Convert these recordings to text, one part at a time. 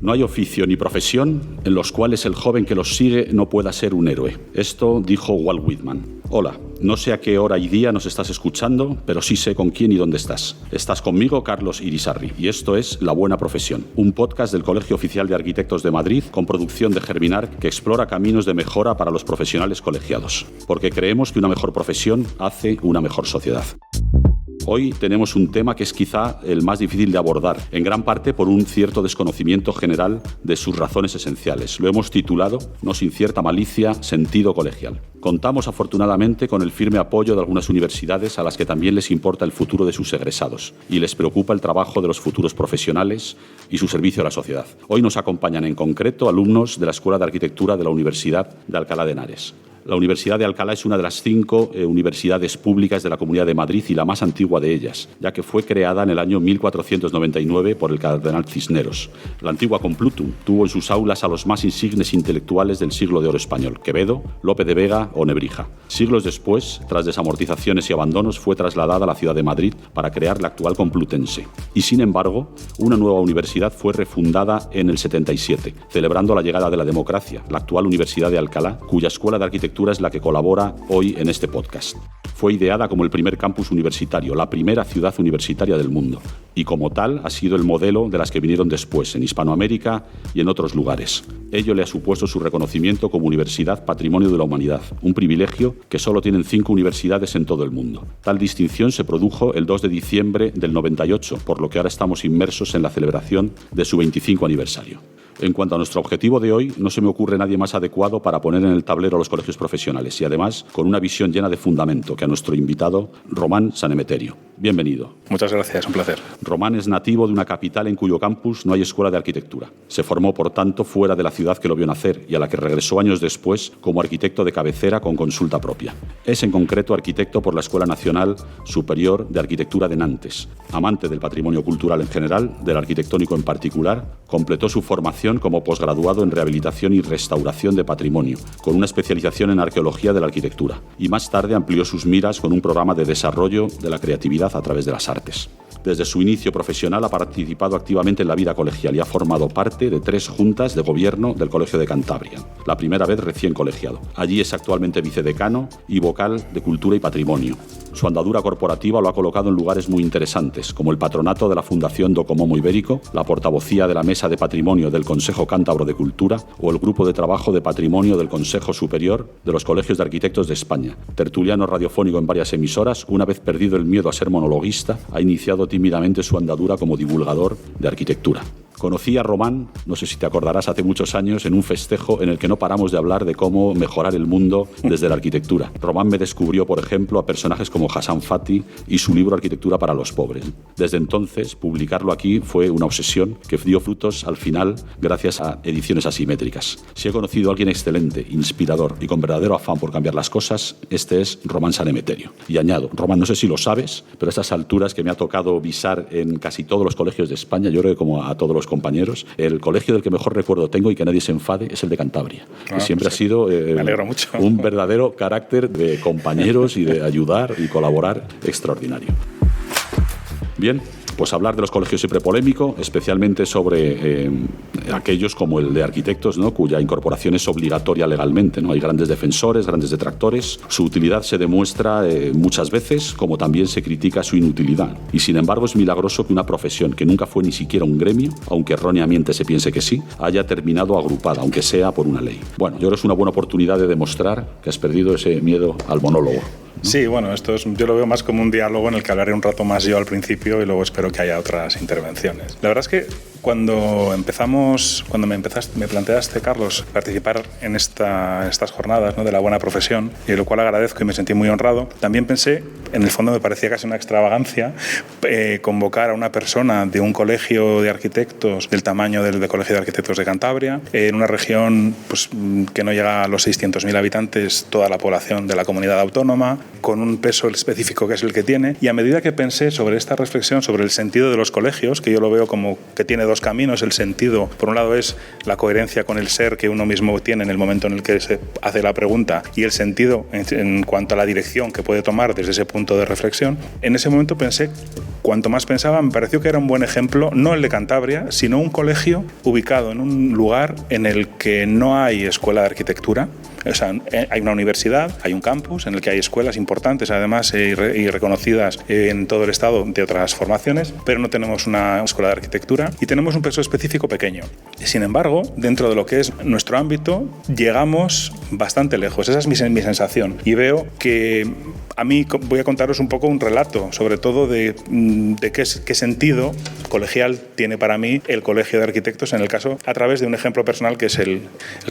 No hay oficio ni profesión en los cuales el joven que los sigue no pueda ser un héroe. Esto dijo Walt Whitman. Hola, no sé a qué hora y día nos estás escuchando, pero sí sé con quién y dónde estás. Estás conmigo, Carlos Irisarri, y esto es La Buena Profesión, un podcast del Colegio Oficial de Arquitectos de Madrid con producción de Germinar que explora caminos de mejora para los profesionales colegiados, porque creemos que una mejor profesión hace una mejor sociedad. Hoy tenemos un tema que es quizá el más difícil de abordar, en gran parte por un cierto desconocimiento general de sus razones esenciales. Lo hemos titulado, no sin cierta malicia, sentido colegial. Contamos afortunadamente con el firme apoyo de algunas universidades a las que también les importa el futuro de sus egresados y les preocupa el trabajo de los futuros profesionales y su servicio a la sociedad. Hoy nos acompañan en concreto alumnos de la Escuela de Arquitectura de la Universidad de Alcalá de Henares. La Universidad de Alcalá es una de las 5 universidades públicas de la Comunidad de Madrid y la más antigua de ellas, ya que fue creada en el año 1499 por el cardenal Cisneros. La antigua Complutum tuvo en sus aulas a los más insignes intelectuales del siglo de oro español, Quevedo, Lope de Vega o Nebrija. Siglos después, tras desamortizaciones y abandonos, fue trasladada a la ciudad de Madrid para crear la actual Complutense. Y sin embargo, una nueva universidad fue refundada en el 77, celebrando la llegada de la democracia, la actual Universidad de Alcalá, cuya escuela de arquitectura es la que colabora hoy en este podcast. Fue ideada como el primer campus universitario, la primera ciudad universitaria del mundo, y como tal ha sido el modelo de las que vinieron después, en Hispanoamérica y en otros lugares. Ello le ha supuesto su reconocimiento como Universidad Patrimonio de la Humanidad, un privilegio que solo tienen 5 universidades en todo el mundo. Tal distinción se produjo el 2 de diciembre del 98, por lo que ahora estamos inmersos en la celebración de su 25 aniversario. En cuanto a nuestro objetivo de hoy, no se me ocurre nadie más adecuado para poner en el tablero a los colegios profesionales y además con una visión llena de fundamento que a nuestro invitado, Román Sanemeterio. Bienvenido. Muchas gracias, un placer. Román es nativo de una capital en cuyo campus no hay escuela de arquitectura. Se formó, por tanto, fuera de la ciudad que lo vio nacer y a la que regresó años después como arquitecto de cabecera con consulta propia. Es en concreto arquitecto por la Escuela Nacional Superior de Arquitectura de Nantes. Amante del patrimonio cultural en general, del arquitectónico en particular, completó su formación como posgraduado en Rehabilitación y Restauración de Patrimonio, con una especialización en Arqueología de la Arquitectura, y más tarde amplió sus miras con un programa de desarrollo de la creatividad a través de las artes. Desde su inicio profesional ha participado activamente en la vida colegial y ha formado parte de 3 juntas de gobierno del Colegio de Cantabria, la primera vez recién colegiado. Allí es actualmente vicedecano y vocal de Cultura y Patrimonio. Su andadura corporativa lo ha colocado en lugares muy interesantes, como el patronato de la Fundación Docomomo Ibérico, la portavocía de la Mesa de Patrimonio del Consejo Cántabro de Cultura o el Grupo de Trabajo de Patrimonio del Consejo Superior de los Colegios de Arquitectos de España. Tertuliano radiofónico en varias emisoras, una vez perdido el miedo a ser monologuista, ha iniciado tímidamente su andadura como divulgador de arquitectura. Conocí a Román, no sé si te acordarás, hace muchos años en un festejo en el que no paramos de hablar de cómo mejorar el mundo desde la arquitectura. Román me descubrió, por ejemplo, a personajes como Hassan Fati y su libro Arquitectura para los Pobres. Desde entonces, publicarlo aquí fue una obsesión que dio frutos al final gracias a ediciones asimétricas. Si he conocido a alguien excelente, inspirador y con verdadero afán por cambiar las cosas, este es Román Sanemeterio. Y añado, Román, no sé si lo sabes, pero a estas alturas que me ha tocado visar en casi todos los colegios de España, yo creo que como a todos los compañeros, el colegio del que mejor recuerdo tengo y que nadie se enfade es el de Cantabria, que siempre ha sido me alegro mucho. Un verdadero carácter de compañeros y de ayudar y colaborar extraordinario. Bien, pues hablar de los colegios siempre polémico, especialmente sobre aquellos como el de arquitectos, ¿no?, cuya incorporación es obligatoria legalmente, ¿no? Hay grandes defensores, grandes detractores. Su utilidad se demuestra muchas veces, como también se critica su inutilidad. Y sin embargo es milagroso que una profesión que nunca fue ni siquiera un gremio, aunque erróneamente se piense que sí, haya terminado agrupada, aunque sea por una ley. Bueno, yo creo que es una buena oportunidad de demostrar que has perdido ese miedo al monólogo. Sí, bueno, yo lo veo más como un diálogo en el que hablaré un rato más yo al principio y luego espero que haya otras intervenciones. La verdad es que cuando me planteaste, Carlos, participar en estas jornadas, ¿no?, de la buena profesión, y de lo cual agradezco y me sentí muy honrado, también pensé, en el fondo me parecía casi una extravagancia, convocar a una persona de un colegio de arquitectos del tamaño del Colegio de Arquitectos de Cantabria, en una región pues, que no llega a los 600.000 habitantes, toda la población de la comunidad autónoma, con un peso específico que es el que tiene, y a medida que pensé sobre esta reflexión, sobre el sentido de los colegios, que yo lo veo como que tiene 2 caminos, el sentido, por un lado es la coherencia con el ser que uno mismo tiene en el momento en el que se hace la pregunta, y el sentido en cuanto a la dirección que puede tomar desde ese punto de reflexión. En ese momento pensé cuanto más pensaba, me pareció que era un buen ejemplo, no el de Cantabria, sino un colegio ubicado en un lugar en el que no hay escuela de arquitectura. O sea, hay una universidad, hay un campus en el que hay escuelas importantes, además, y reconocidas en todo el estado de otras formaciones, pero no tenemos una escuela de arquitectura y tenemos un peso específico pequeño. Sin embargo, dentro de lo que es nuestro ámbito, llegamos bastante lejos. Esa es mi sensación. Y veo que a mí voy a contaros un poco un relato, sobre todo de qué sentido colegial tiene para mí el Colegio de Arquitectos, en el caso, a través de un ejemplo personal que es el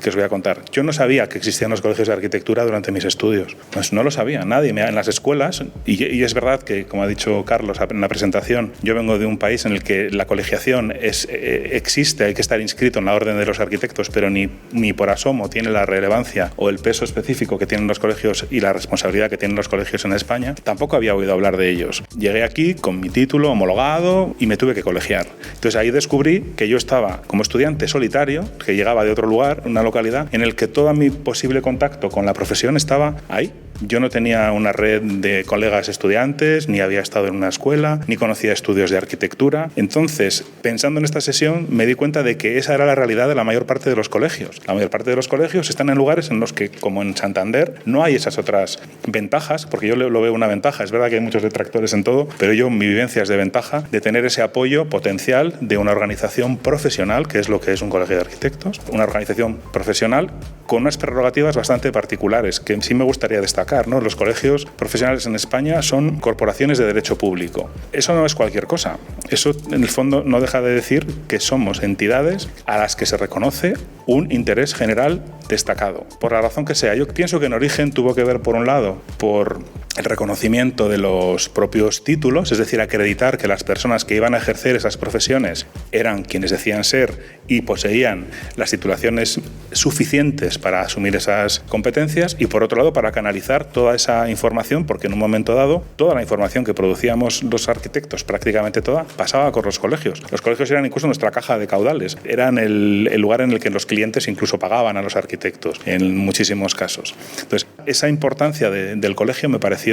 que os voy a contar. Yo no sabía que existían los colegios de arquitectura durante mis estudios. Pues no lo sabía nadie. En las escuelas, y es verdad que, como ha dicho Carlos en la presentación, yo vengo de un país en el que la colegiación existe, hay que estar inscrito en la orden de los arquitectos, pero ni por asomo tiene la relevancia o el peso específico que tienen los colegios y la responsabilidad que tienen los colegios en España. Tampoco había oído hablar de ellos. Llegué aquí con mi título homologado y me tuve que colegiar. Entonces ahí descubrí que yo estaba como estudiante solitario, que llegaba de otro lugar, una localidad, en el que toda mi posible contacto con la profesión estaba ahí. Yo no tenía una red de colegas estudiantes, ni había estado en una escuela, ni conocía estudios de arquitectura. Entonces, pensando en esta sesión, me di cuenta de que esa era la realidad de la mayor parte de los colegios. La mayor parte de los colegios están en lugares en los que, como en Santander, no hay esas otras ventajas, porque yo lo veo una ventaja. Es verdad que hay muchos detractores en todo, pero mi vivencia es de ventaja de tener ese apoyo potencial de una organización profesional, que es lo que es un colegio de arquitectos, una organización profesional con unas prerrogativas bastante particulares, que sí me gustaría destacar, ¿no? Los colegios profesionales en España son corporaciones de derecho público. Eso no es cualquier cosa. Eso, en el fondo, no deja de decir que somos entidades a las que se reconoce un interés general destacado, por la razón que sea. Yo pienso que en origen tuvo que ver, por un lado, por el reconocimiento de los propios títulos, es decir, acreditar que las personas que iban a ejercer esas profesiones eran quienes decían ser y poseían las titulaciones suficientes para asumir esas competencias, y por otro lado para canalizar toda esa información, porque en un momento dado toda la información que producíamos los arquitectos, prácticamente toda, pasaba por los colegios. Los colegios eran incluso nuestra caja de caudales, eran el lugar en el que los clientes incluso pagaban a los arquitectos en muchísimos casos. Entonces, esa importancia del colegio me pareció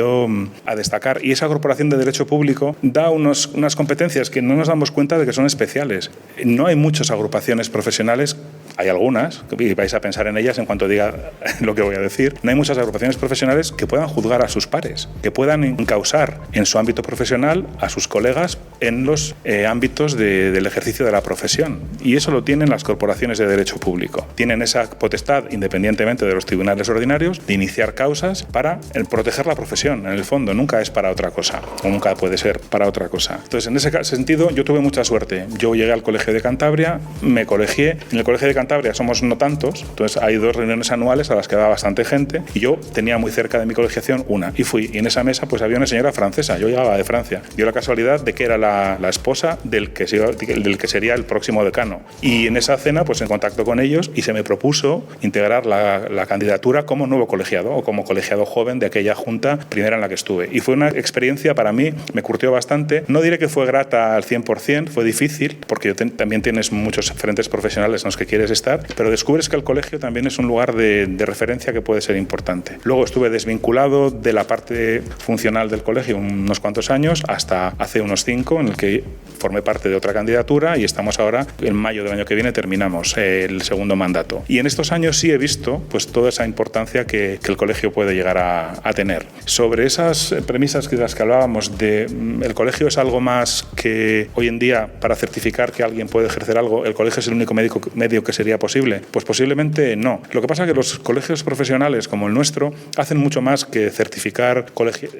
a destacar, y esa corporación de derecho público da unas competencias que no nos damos cuenta de que son especiales. No hay muchas agrupaciones profesionales, hay algunas, y vais a pensar en ellas en cuanto diga lo que voy a decir. No hay muchas agrupaciones profesionales que puedan juzgar a sus pares, que puedan encausar en su ámbito profesional a sus colegas en los ámbitos del ejercicio de la profesión. Y eso lo tienen las corporaciones de derecho público. Tienen esa potestad, independientemente de los tribunales ordinarios, de iniciar causas para proteger la profesión. En el fondo, nunca es para otra cosa, o nunca puede ser para otra cosa. Entonces, en ese sentido, yo tuve mucha suerte. Yo llegué al Colegio de Cantabria, me colegié. En el Colegio de Cantabria somos no tantos, entonces hay 2 reuniones anuales a las que va bastante gente, y yo tenía muy cerca de mi colegiación una, y fui. Y en esa mesa pues había una señora francesa, yo llegaba de Francia. Dio la casualidad de que era la esposa del que sería el próximo decano. Y en esa cena, pues en contacto con ellos, y se me propuso integrar la candidatura como nuevo colegiado, o como colegiado joven de aquella junta primera en la que estuve. Y fue una experiencia, para mí, me curtió bastante. No diré que fue grata al 100%, fue difícil, porque también tienes muchos frentes profesionales en los que quieres estar, pero descubres que el colegio también es un lugar de referencia que puede ser importante. Luego estuve desvinculado de la parte funcional del colegio unos cuantos años, hasta hace unos 5, en el que formé parte de otra candidatura, y estamos ahora, en mayo del año que viene, terminamos el segundo mandato. Y en estos años sí he visto pues toda esa importancia que el colegio puede llegar a tener. Sobre esas premisas de las que hablábamos, el colegio es algo más que hoy en día, para certificar que alguien puede ejercer algo, el colegio es el único medio que sería posible. Pues posiblemente no. Lo que pasa es que los colegios profesionales como el nuestro hacen mucho más que certificar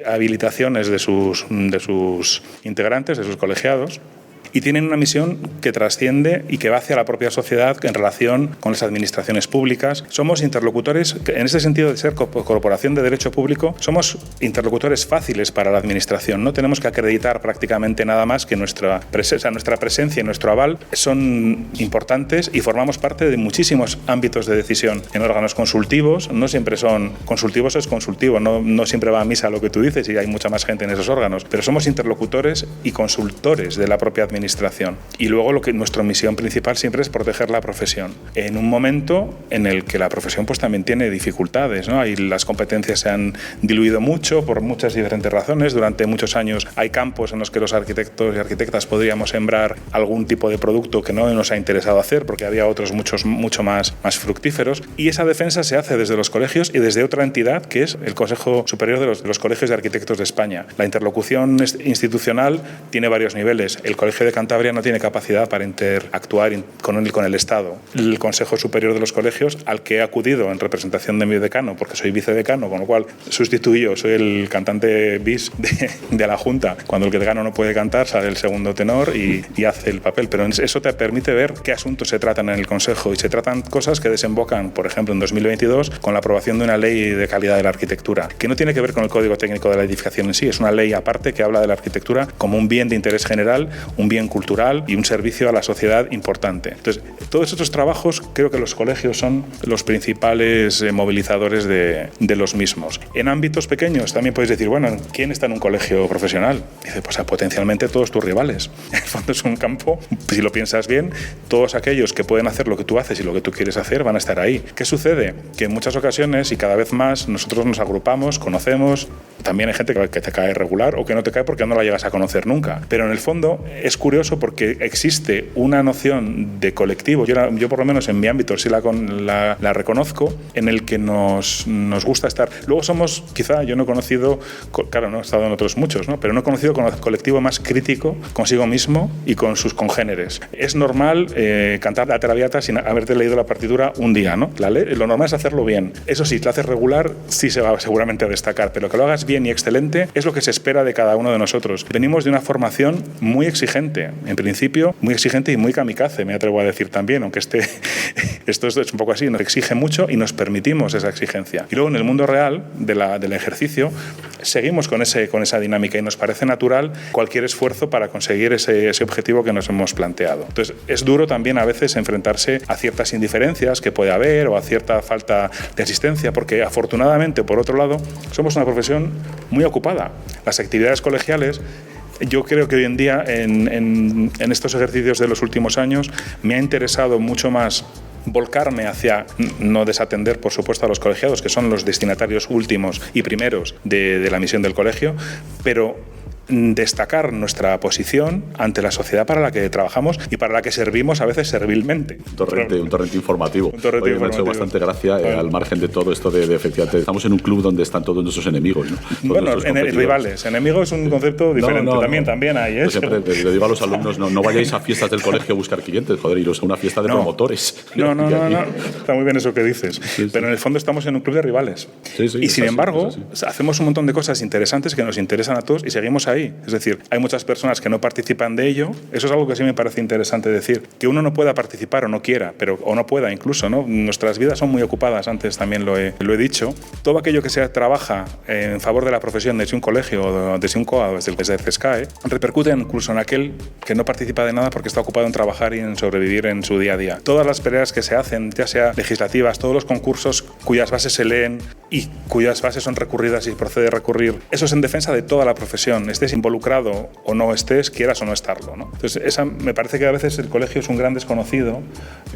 habilitaciones de sus integrantes, de sus colegiados, y tienen una misión que trasciende y que va hacia la propia sociedad en relación con las administraciones públicas. Somos interlocutores, en ese sentido de ser corporación de derecho público, somos interlocutores fáciles para la administración. No tenemos que acreditar prácticamente nada más que nuestra presencia y nuestro aval son importantes, y formamos parte de muchísimos ámbitos de decisión en órganos consultivos. No siempre son consultivos, es consultivo, no siempre va a misa lo que tú dices, y hay mucha más gente en esos órganos, pero somos interlocutores y consultores de la propia administración administración. Y luego nuestra misión principal siempre es proteger la profesión. En un momento en el que la profesión pues también tiene dificultades, ¿no? Ahí las competencias se han diluido mucho por muchas diferentes razones. Durante muchos años hay campos en los que los arquitectos y arquitectas podríamos sembrar algún tipo de producto que no nos ha interesado hacer porque había otros mucho más fructíferos. Y esa defensa se hace desde los colegios y desde otra entidad que es el Consejo Superior de los Colegios de Arquitectos de España. La interlocución institucional tiene varios niveles. El Colegio de Cantabria no tiene capacidad para interactuar con el Estado. El Consejo Superior de los Colegios, al que he acudido en representación de mi decano, porque soy vicedecano, con lo cual sustituyo, soy el cantante bis de la Junta. Cuando el decano no puede cantar, sale el segundo tenor y hace el papel. Pero eso te permite ver qué asuntos se tratan en el Consejo, y se tratan cosas que desembocan, por ejemplo, en 2022, con la aprobación de una ley de calidad de la arquitectura, que no tiene que ver con el Código Técnico de la Edificación en sí, es una ley aparte que habla de la arquitectura como un bien de interés general, un bien cultural y un servicio a la sociedad importante. Entonces, todos estos trabajos creo que los colegios son los principales movilizadores de los mismos. En ámbitos pequeños también podéis decir, bueno, ¿quién está en un colegio profesional? Dice, pues potencialmente todos tus rivales. En el fondo es un campo, si lo piensas bien, todos aquellos que pueden hacer lo que tú haces y lo que tú quieres hacer van a estar ahí. ¿Qué sucede? Que en muchas ocasiones y cada vez más nosotros nos agrupamos, conocemos, también hay gente que te cae regular o que no te cae porque no la llegas a conocer nunca. Pero en el fondo es curioso porque existe una noción de colectivo, yo por lo menos en mi ámbito sí la reconozco, en el que nos gusta estar. Luego somos, quizá yo no he conocido, claro, no he estado en otros muchos, ¿no? Pero no he conocido con el colectivo más crítico consigo mismo y con sus congéneres. Es normal cantar la Traviata sin haberte leído la partitura un día, ¿no? Lo normal es hacerlo bien. Eso sí, si lo haces regular, sí se va seguramente a destacar, pero que lo hagas bien y excelente es lo que se espera de cada uno de nosotros. Venimos de una formación muy exigente, en principio, muy exigente y muy kamikaze, me atrevo a decir también, aunque esto es un poco así, nos exige mucho y nos permitimos esa exigencia. Y luego en el mundo real del ejercicio seguimos con esa dinámica y nos parece natural cualquier esfuerzo para conseguir ese objetivo que nos hemos planteado. Entonces es duro también a veces enfrentarse a ciertas indiferencias que puede haber o a cierta falta de asistencia, porque afortunadamente, por otro lado, somos una profesión muy ocupada. Las actividades colegiales, yo creo que hoy en día, en estos ejercicios de los últimos años, me ha interesado mucho más volcarme hacia no desatender, por supuesto, a los colegiados, que son los destinatarios últimos y primeros de la misión del colegio, pero destacar nuestra posición ante la sociedad para la que trabajamos y para la que servimos a veces servilmente. Un torrente informativo. Oye, me ha hecho bastante gracia, al margen de todo esto de efectivamente, estamos en un club donde están todos nuestros enemigos, ¿no? Bueno, rivales. Enemigos es un concepto diferente. También hay, ¿eh? Yo siempre le digo a los alumnos, no vayáis a fiestas del colegio a buscar clientes, joder, iros a una fiesta de promotores. No. Está muy bien eso que dices. Sí. Pero en el fondo estamos en un club de rivales. Sí, y sin embargo, hacemos un montón de cosas interesantes que nos interesan a todos y seguimos ahí. Es decir, hay muchas personas que no participan de ello. Eso es algo que sí me parece interesante decir. Que uno no pueda participar o no quiera, o no pueda incluso, ¿no? Nuestras vidas son muy ocupadas, antes también lo he dicho. Todo aquello que se trabaja en favor de la profesión desde un colegio o desde un COA o desde el CESCAE repercute incluso en aquel que no participa de nada porque está ocupado en trabajar y en sobrevivir en su día a día. Todas las peleas que se hacen, ya sea legislativas, todos los concursos cuyas bases se leen y cuyas bases son recurridas y procede a recurrir, eso es en defensa de toda la profesión, estés involucrado o no estés, quieras o no estarlo, ¿no? Entonces, me parece que a veces el colegio es un gran desconocido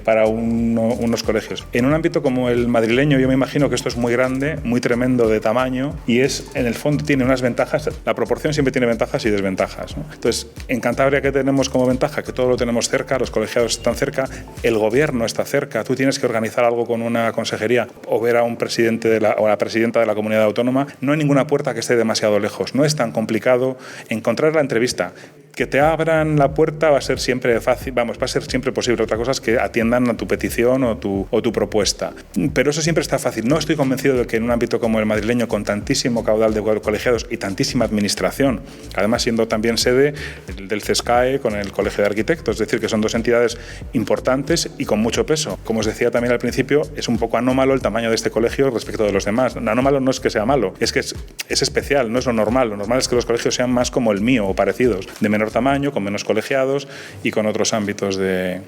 para unos colegios. En un ámbito como el madrileño, yo me imagino que esto es muy grande, muy tremendo de tamaño y en el fondo tiene unas ventajas. La proporción siempre tiene ventajas y desventajas, ¿no? Entonces, en Cantabria, ¿qué tenemos como ventaja? Que todo lo tenemos cerca, los colegiados están cerca, el gobierno está cerca, tú tienes que organizar algo con una consejería o ver a un presidente o a la presidenta de la comunidad autónoma, no hay ninguna puerta que esté demasiado lejos, no es tan complicado encontrar la entrevista. Que te abran la puerta va a ser siempre fácil, va a ser siempre posible. Otra cosa es que atiendan a tu petición o tu propuesta. Pero eso siempre está fácil. No estoy convencido de que en un ámbito como el madrileño, con tantísimo caudal de colegiados y tantísima administración, además siendo también sede del CESCAE con el Colegio de Arquitectos, es decir, que son dos entidades importantes y con mucho peso. Como os decía también al principio, es un poco anómalo el tamaño de este colegio respecto de los demás. Anómalo no es que sea malo, es que es especial, no es lo normal. Lo normal es que los colegios sean más como el mío o parecidos, de menor tamaño, con menos colegiados y con otros ámbitos de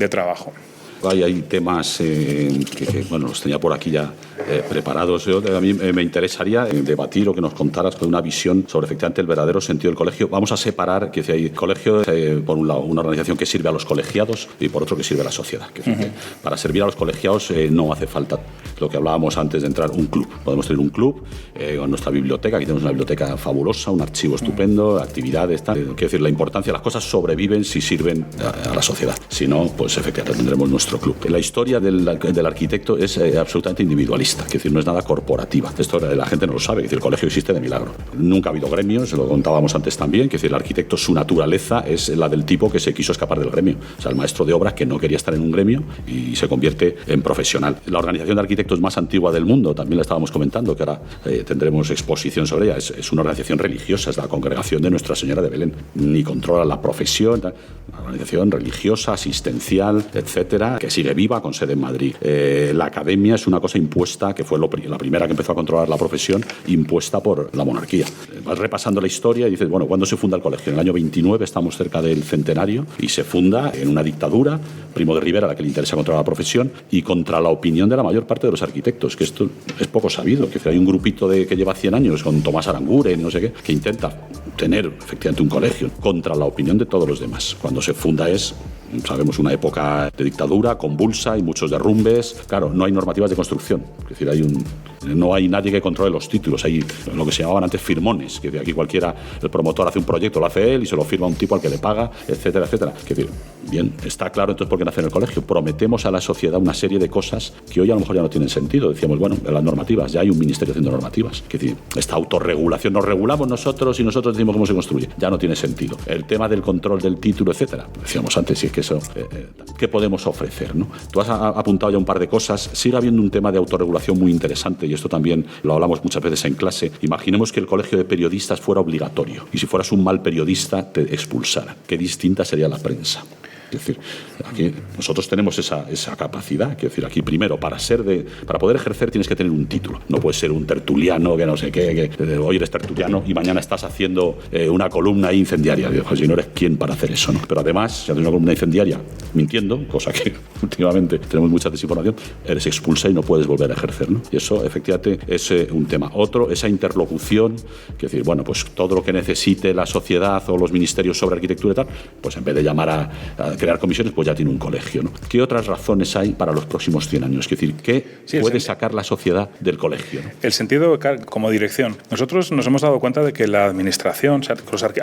trabajo. Hay temas que los tenía por aquí ya preparados. A mí me interesaría debatir o que nos contaras con una visión sobre efectivamente el verdadero sentido del colegio. Vamos a separar que hay colegio, por un lado, una organización que sirve a los colegiados y por otro que sirve a la sociedad. Para servir a los colegiados no hace falta lo que hablábamos antes de entrar, un club. Podemos tener un club con nuestra biblioteca. Aquí tenemos una biblioteca fabulosa, un archivo estupendo, actividades, tal. Quiero decir, la importancia, las cosas sobreviven si sirven a la sociedad. Si no, pues efectivamente tendremos nuestro club. La historia del arquitecto es absolutamente individualista, es decir, no es nada corporativa. Esto la gente no lo sabe, es decir, el colegio existe de milagro. Nunca ha habido gremios, lo contábamos antes también, que es decir, el arquitecto, su naturaleza es la del tipo que se quiso escapar del gremio. O sea, el maestro de obras que no quería estar en un gremio y se convierte en profesional. La organización de arquitectos más antigua del mundo, también la estábamos comentando, que ahora tendremos exposición sobre ella, es una organización religiosa, es la congregación de Nuestra Señora de Belén. Ni controla la profesión, una organización religiosa, asistencial, etcétera, que sigue viva, con sede en Madrid. La academia es una cosa impuesta, que fue la primera que empezó a controlar la profesión, impuesta por la monarquía. Vas repasando la historia y dices, bueno, ¿cuándo se funda el colegio? En el año 29, estamos cerca del centenario, y se funda en una dictadura, Primo de Rivera, a la que le interesa controlar la profesión, y contra la opinión de la mayor parte de los arquitectos, que esto es poco sabido, que hay un grupito que lleva 100 años, con Tomás Aranguren, no sé qué, que intenta tener efectivamente un colegio contra la opinión de todos los demás. Cuando se funda sabemos, una época de dictadura convulsa y muchos derrumbes. Claro, no hay normativas de construcción. Es decir, no hay nadie que controle los títulos. Hay lo que se llamaban antes firmones, que aquí el promotor hace un proyecto, lo hace él y se lo firma un tipo al que le paga, etcétera, etcétera. Es decir, bien, está claro entonces por qué nace en el colegio. Prometemos a la sociedad una serie de cosas que hoy a lo mejor ya no tienen sentido. Decíamos, bueno, las normativas, ya hay un ministerio haciendo normativas. Es decir, esta autorregulación, nos regulamos nosotros y nosotros decimos cómo se construye. Ya no tiene sentido. El tema del control del título, etcétera. Decíamos antes, si es que eso, ¿qué podemos ofrecer, ¿no? Tú has apuntado ya un par de cosas. Sigue habiendo un tema de autorregulación muy interesante, y esto también lo hablamos muchas veces en clase. Imaginemos que el colegio de periodistas fuera obligatorio y si fueras un mal periodista te expulsaran. Qué distinta sería la prensa. Es decir, aquí nosotros tenemos esa capacidad. Es decir, aquí primero, para poder ejercer tienes que tener un título. No puedes ser un tertuliano que no sé qué, que hoy eres tertuliano y mañana estás haciendo una columna incendiaria. Pues si no eres quién para hacer eso, ¿no? Pero además, si haces una columna incendiaria mintiendo, cosa que últimamente tenemos mucha desinformación, eres expulsado y no puedes volver a ejercer, ¿no? Y eso efectivamente es un tema. Otro, esa interlocución, que es decir, bueno, pues todo lo que necesite la sociedad o los ministerios sobre arquitectura y tal, pues en vez de llamar a crear comisiones, pues ya tiene un colegio, ¿no? ¿Qué otras razones hay para los próximos 100 años? Es decir, ¿qué puede sacar la sociedad del colegio, ¿no? El sentido como dirección. Nosotros nos hemos dado cuenta de que la administración,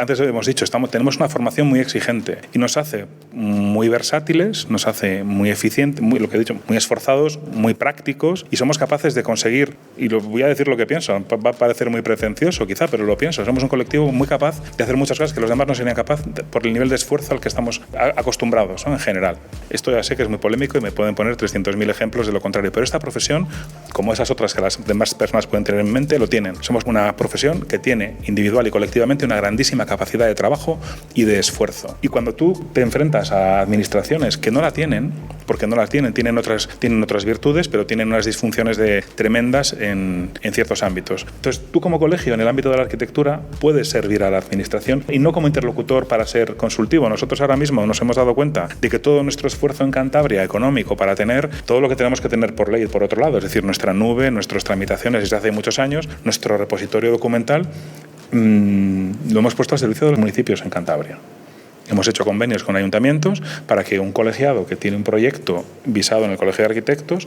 antes hemos dicho, tenemos una formación muy exigente y nos hace muy versátiles, nos hace muy eficientes, lo que he dicho, muy esforzados, muy prácticos, y somos capaces de conseguir, y voy a decir lo que pienso, va a parecer muy pretencioso quizá, pero lo pienso, somos un colectivo muy capaz de hacer muchas cosas que los demás no serían capaces por el nivel de esfuerzo al que estamos acostumbrados, ¿no? En general. Esto ya sé que es muy polémico y me pueden poner 300.000 ejemplos de lo contrario, pero esta profesión, como esas otras que las demás personas pueden tener en mente, lo tienen. Somos una profesión que tiene individual y colectivamente una grandísima capacidad de trabajo y de esfuerzo. Y cuando tú te enfrentas a administraciones que no la tienen, porque no las tienen otras virtudes, pero tienen unas disfunciones tremendas en ciertos ámbitos. Entonces, tú como colegio, en el ámbito de la arquitectura, puedes servir a la administración y no como interlocutor para ser consultivo. Nosotros ahora mismo nos hemos dado cuenta de que todo nuestro esfuerzo en Cantabria económico para tener todo lo que tenemos que tener por ley por otro lado, es decir, nuestra nube, nuestras tramitaciones desde hace muchos años, nuestro repositorio documental, lo hemos puesto al servicio de los municipios en Cantabria. Hemos hecho convenios con ayuntamientos para que un colegiado que tiene un proyecto visado en el Colegio de Arquitectos,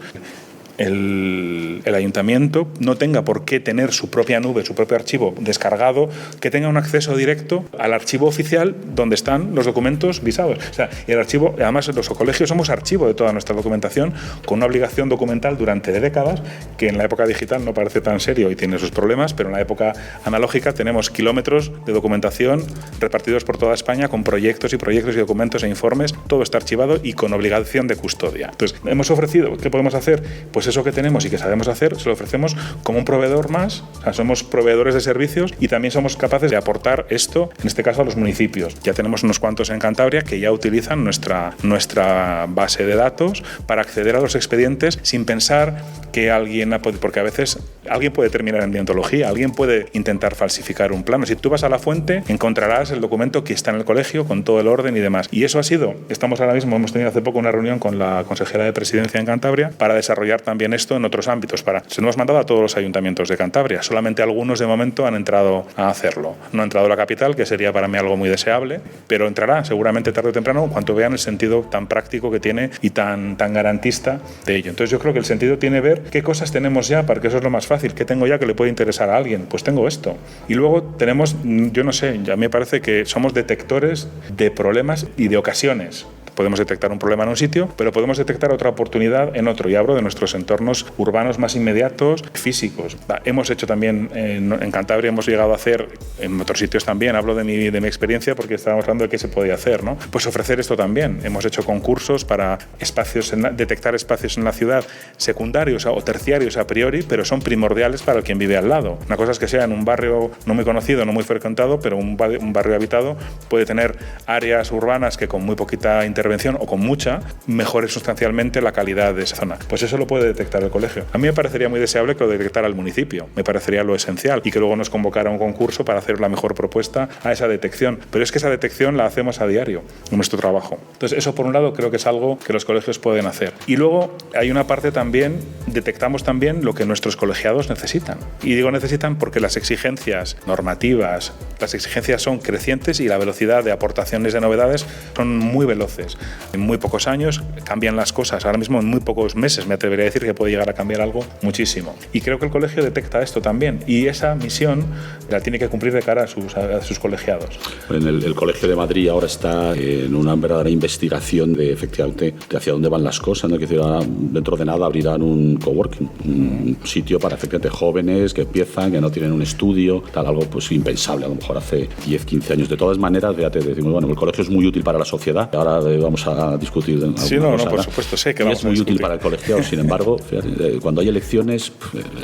el ayuntamiento no tenga por qué tener su propia nube, su propio archivo descargado, que tenga un acceso directo al archivo oficial donde están los documentos visados. O sea, y el archivo, además los colegios somos archivo de toda nuestra documentación, con una obligación documental durante décadas, que en la época digital no parece tan serio y tiene sus problemas, pero en la época analógica tenemos kilómetros de documentación repartidos por toda España con proyectos y documentos e informes, todo está archivado y con obligación de custodia. Entonces, hemos ofrecido, ¿qué podemos hacer? Pues pues eso que tenemos y que sabemos hacer, se lo ofrecemos como un proveedor más. O sea, somos proveedores de servicios y también somos capaces de aportar esto, en este caso a los municipios. Ya tenemos unos cuantos en Cantabria que ya utilizan nuestra base de datos para acceder a los expedientes sin pensar que alguien porque a veces alguien puede terminar en deontología, alguien puede intentar falsificar un plano. Si tú vas a la fuente, encontrarás el documento que está en el colegio con todo el orden y demás. Y eso hemos tenido hace poco una reunión con la consejera de Presidencia en Cantabria para desarrollar también esto en otros ámbitos. Se lo hemos mandado a todos los ayuntamientos de Cantabria. Solamente algunos de momento han entrado a hacerlo. No ha entrado la capital, que sería para mí algo muy deseable, pero entrará seguramente tarde o temprano cuando vean el sentido tan práctico que tiene y tan garantista de ello. Entonces yo creo que el sentido tiene ver qué cosas tenemos ya, porque eso es lo más fácil. ¿Qué tengo ya que le puede interesar a alguien? Pues tengo esto. Y luego tenemos, yo no sé, ya me parece que somos detectores de problemas y de ocasiones. Podemos detectar un problema en un sitio, pero podemos detectar otra oportunidad en otro. Y hablo de nuestros entornos urbanos más inmediatos, físicos. Hemos hecho también, en Cantabria hemos llegado a hacer, en otros sitios también, hablo de mi experiencia porque estábamos hablando de qué se podía hacer, ¿no? Pues ofrecer esto también. Hemos hecho concursos para detectar espacios en la ciudad secundarios o terciarios a priori, pero son primordiales para el quien vive al lado. Una cosa es que sea en un barrio no muy conocido, no muy frecuentado, pero un barrio habitado puede tener áreas urbanas que con muy poquita intervención o con mucha, mejore sustancialmente la calidad de esa zona. Pues eso lo puede detectar el colegio. A mí me parecería muy deseable que lo detectara el municipio, me parecería lo esencial, y que luego nos convocara a un concurso para hacer la mejor propuesta a esa detección. Pero es que esa detección la hacemos a diario en nuestro trabajo. Entonces eso por un lado creo que es algo que los colegios pueden hacer. Y luego hay una parte también, detectamos también lo que nuestros colegiados necesitan. Y digo necesitan porque las exigencias normativas, las exigencias son crecientes y la velocidad de aportaciones de novedades son muy veloces. En muy pocos años cambian las cosas. Ahora mismo en muy pocos meses me atrevería a decir que puede llegar a cambiar algo muchísimo. Y creo que el colegio detecta esto también. Y esa misión la tiene que cumplir de cara a sus colegiados. El Colegio de Madrid ahora está en una verdadera investigación de efectivamente de hacia dónde van las cosas, ¿no? Que dentro de nada abrirán un coworking, un sitio para efectivamente jóvenes que empiezan, que no tienen un estudio, algo pues impensable a lo mejor hace 10, 15 años. De todas maneras, decimos, bueno, el colegio es muy útil para la sociedad. Ahora vamos a discutir de alguna cosa, por supuesto, sé que y vamos es muy útil para el colegiado. Sin embargo, fíjate, cuando hay elecciones,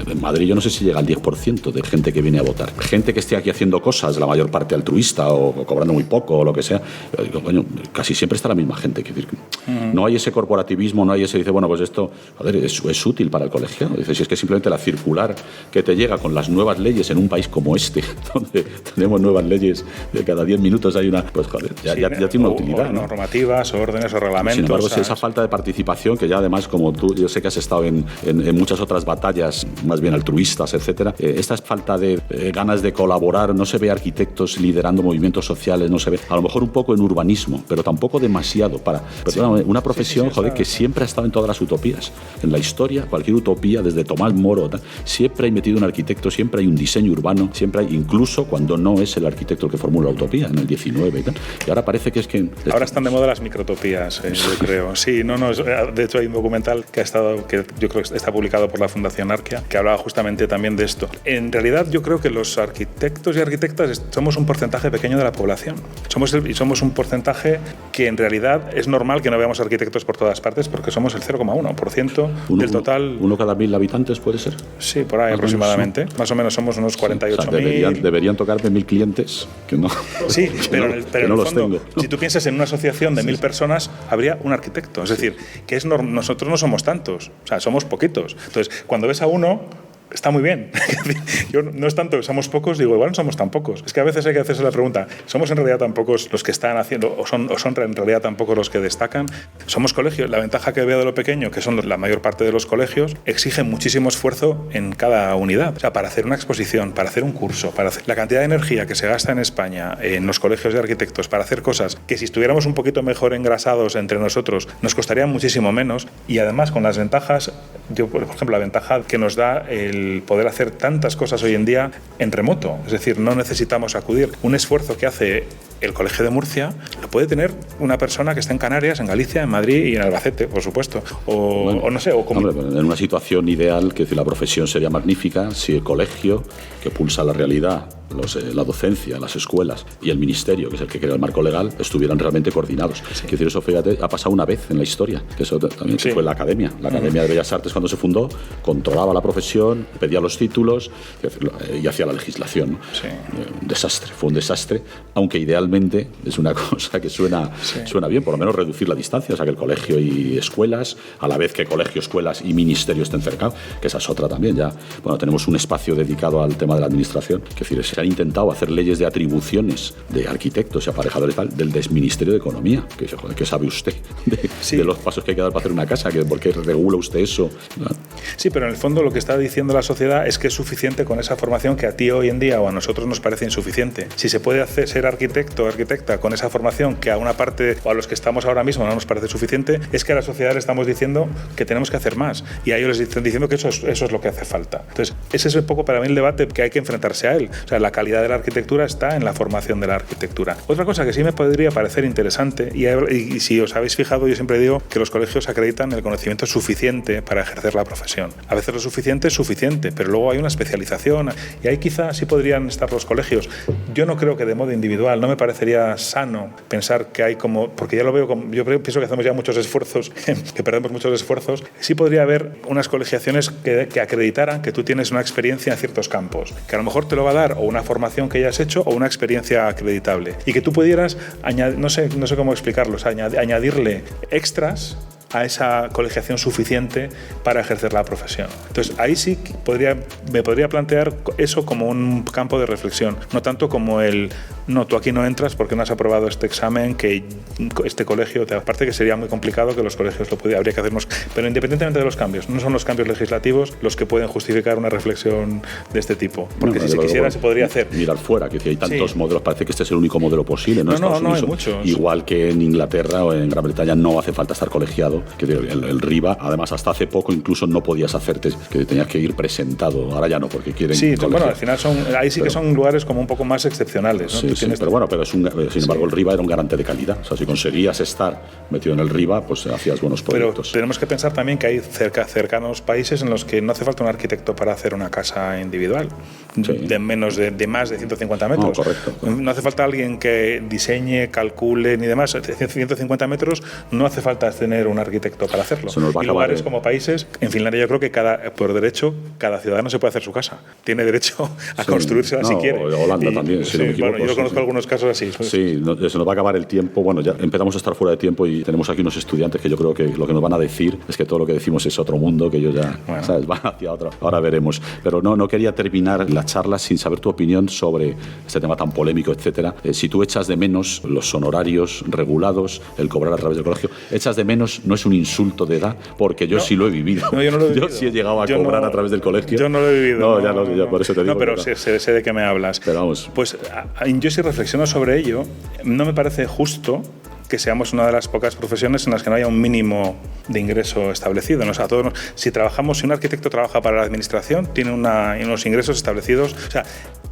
en Madrid yo no sé si llega al 10% de gente que viene a votar. Gente que esté aquí haciendo cosas, la mayor parte altruista o cobrando muy poco o lo que sea, digo, coño, casi siempre está la misma gente. Es decir, no hay ese corporativismo, no hay ese, dice, bueno, pues esto, joder, es útil para el colegiado. Dice, si es que simplemente la circular que te llega con las nuevas leyes en un país como este, donde tenemos nuevas leyes de cada 10 minutos hay una, pues joder, ya tiene una utilidad, ¿no? Normativas, órdenes o reglamentos. Sin embargo, esa falta de participación, que ya además, como tú, yo sé que has estado en muchas otras batallas, más bien altruistas, etcétera, esta falta de ganas de colaborar, no se ve arquitectos liderando movimientos sociales, no se ve, a lo mejor un poco en urbanismo, pero tampoco demasiado una profesión, que siempre ha estado en todas las utopías. En la historia, cualquier utopía, desde Tomás Moro, siempre hay metido un arquitecto, siempre hay un diseño urbano, siempre hay, incluso cuando no es el arquitecto el que formula la utopía, en el 19 y tal. Y ahora parece que es que... Ahora están de moda las microtopías, yo creo. Sí, de hecho hay un documental que yo creo que está publicado por la Fundación Arquia, que hablaba justamente también de esto. En realidad yo creo que los arquitectos y arquitectas somos un porcentaje pequeño de la población. Somos un porcentaje que en realidad es normal que no veamos arquitectos por todas partes porque somos el 0,1% del total. ¿Uno cada 1.000 habitantes puede ser? Sí, por ahí aproximadamente. Más o menos somos unos 48.000. Deberían tocarme 1.000 clientes que no. Sí, pero en el no fondo, tengo. si tú piensas en una asociación de 1.000 personas, habría un arquitecto. Es decir, que nosotros no somos tantos, o sea, somos poquitos. Entonces, cuando ves a uno, está muy bien. Yo no es tanto que somos pocos, digo, igual no somos tan pocos. Es que a veces hay que hacerse la pregunta, ¿somos en realidad tan pocos los que están haciendo o son en realidad tan pocos los que destacan? Somos colegios. La ventaja que veo de lo pequeño, que son la mayor parte de los colegios, exigen muchísimo esfuerzo en cada unidad. O sea, para hacer una exposición, para hacer un curso, la cantidad de energía que se gasta en España, en los colegios de arquitectos, para hacer cosas que si estuviéramos un poquito mejor engrasados entre nosotros, nos costaría muchísimo menos. Y además, con las ventajas, por ejemplo, la ventaja que nos da el poder hacer tantas cosas hoy en día en remoto. Es decir, no necesitamos acudir. Un esfuerzo que hace el Colegio de Murcia lo puede tener una persona que está en Canarias, en Galicia, en Madrid y en Albacete, por supuesto. O no sé. En una situación ideal, que la profesión sería magnífica si el colegio, que pulsa la realidad la docencia, las escuelas y el ministerio, que es el que crea el marco legal, estuvieran realmente coordinados. Quiero decir, eso, fíjate, ha pasado una vez en la historia, que eso también fue la Academia. La Academia de Bellas Artes, cuando se fundó, controlaba la profesión, pedía los títulos y hacía la legislación, ¿no? Un desastre, fue un desastre, aunque idealmente es una cosa que suena bien, por lo menos reducir la distancia, o sea, que el colegio y escuelas, a la vez que colegio, escuelas y ministerio estén cercanos, que esa es otra también. Ya, bueno, tenemos un espacio dedicado al tema de la administración, que es decir, se han intentado hacer leyes de atribuciones de arquitectos y aparejadores tal, del Ministerio de Economía, que dice, joder, ¿qué sabe usted de los pasos que hay que dar para hacer una casa? ¿Por qué regula usted eso? ¿No? Sí, pero en el fondo lo que está diciendo la sociedad es que es suficiente con esa formación que a ti hoy en día o a nosotros nos parece insuficiente. Si se puede ser arquitecto o arquitecta con esa formación que a una parte o a los que estamos ahora mismo no nos parece suficiente, es que a la sociedad le estamos diciendo que tenemos que hacer más y a ellos les están diciendo que eso es lo que hace falta. Entonces, ese es un poco para mí el debate que hay que enfrentarse a él. O sea, la calidad de la arquitectura está en la formación de la arquitectura. Otra cosa que sí me podría parecer interesante, y si os habéis fijado, yo siempre digo que los colegios acreditan el conocimiento suficiente para ejercer la profesión. A veces lo suficiente es suficiente, pero luego hay una especialización y ahí quizás sí podrían estar los colegios. Yo no creo que de modo individual, no me parecería sano pensar que hay como, porque ya lo veo, yo pienso que hacemos ya muchos esfuerzos, que perdemos muchos esfuerzos, sí podría haber unas colegiaciones que acreditaran que tú tienes una experiencia en ciertos campos, que a lo mejor te lo va a dar o una formación que hayas hecho o una experiencia acreditable y que tú pudieras añadir, no sé cómo explicarlo, o sea, añadirle extras a esa colegiación suficiente para ejercer la profesión. Entonces, ahí sí me podría plantear eso como un campo de reflexión, no tanto como tú aquí no entras porque no has aprobado este examen, que este colegio, aparte que sería muy complicado que los colegios habría que hacernos, pero independientemente de los cambios, no son los cambios legislativos los que pueden justificar una reflexión de este tipo, porque si se quisiera se podría hacer. Mirar fuera, que hay tantos modelos, parece que este es el único modelo posible, ¿no? No, hay muchos. Igual que en Inglaterra o en Gran Bretaña no hace falta estar colegiado, que el RIBA, además hasta hace poco incluso no podías hacerte, que tenías que ir presentado, ahora ya no, porque quieren bueno, al final que son lugares como un poco más excepcionales, ¿no? Pero sin embargo el RIBA era un garante de calidad, o sea, si conseguías estar metido en el RIBA, pues hacías buenos proyectos. Pero tenemos que pensar también que hay cercanos países en los que no hace falta un arquitecto para hacer una casa individual, de más de 150 metros. No, correcto. No hace falta alguien que diseñe, calcule ni demás. 150 metros no hace falta tener un arquitecto para hacerlo. Y lugares como países, en Finlandia yo creo que por derecho cada ciudadano se puede hacer su casa. Tiene derecho a construírsela si quiere. Holanda también, si no me equivoco. Yo conozco algunos casos así. Sí, se nos va a acabar el tiempo. Bueno, ya empezamos a estar fuera de tiempo y tenemos aquí unos estudiantes que yo creo que lo que nos van a decir es que todo lo que decimos es otro mundo, que ellos ya van hacia otro. Ahora veremos. Pero no quería terminar la charla sin saber tu opinión sobre este tema tan polémico, etcétera. Si tú echas de menos los honorarios regulados, el cobrar a través del colegio, echas de menos, no es un insulto de edad, porque yo sí lo he vivido. No, yo no lo he vivido. Yo sí he llegado a cobrar a través del colegio. Yo no lo he vivido. Ya por eso te digo. No, pero sé de qué me hablas. Pero vamos. Pues yo sí reflexiono sobre ello. No me parece justo que seamos una de las pocas profesiones en las que no haya un mínimo de ingreso establecido, ¿no? O sea, si un arquitecto trabaja para la administración, tiene unos ingresos establecidos. O sea,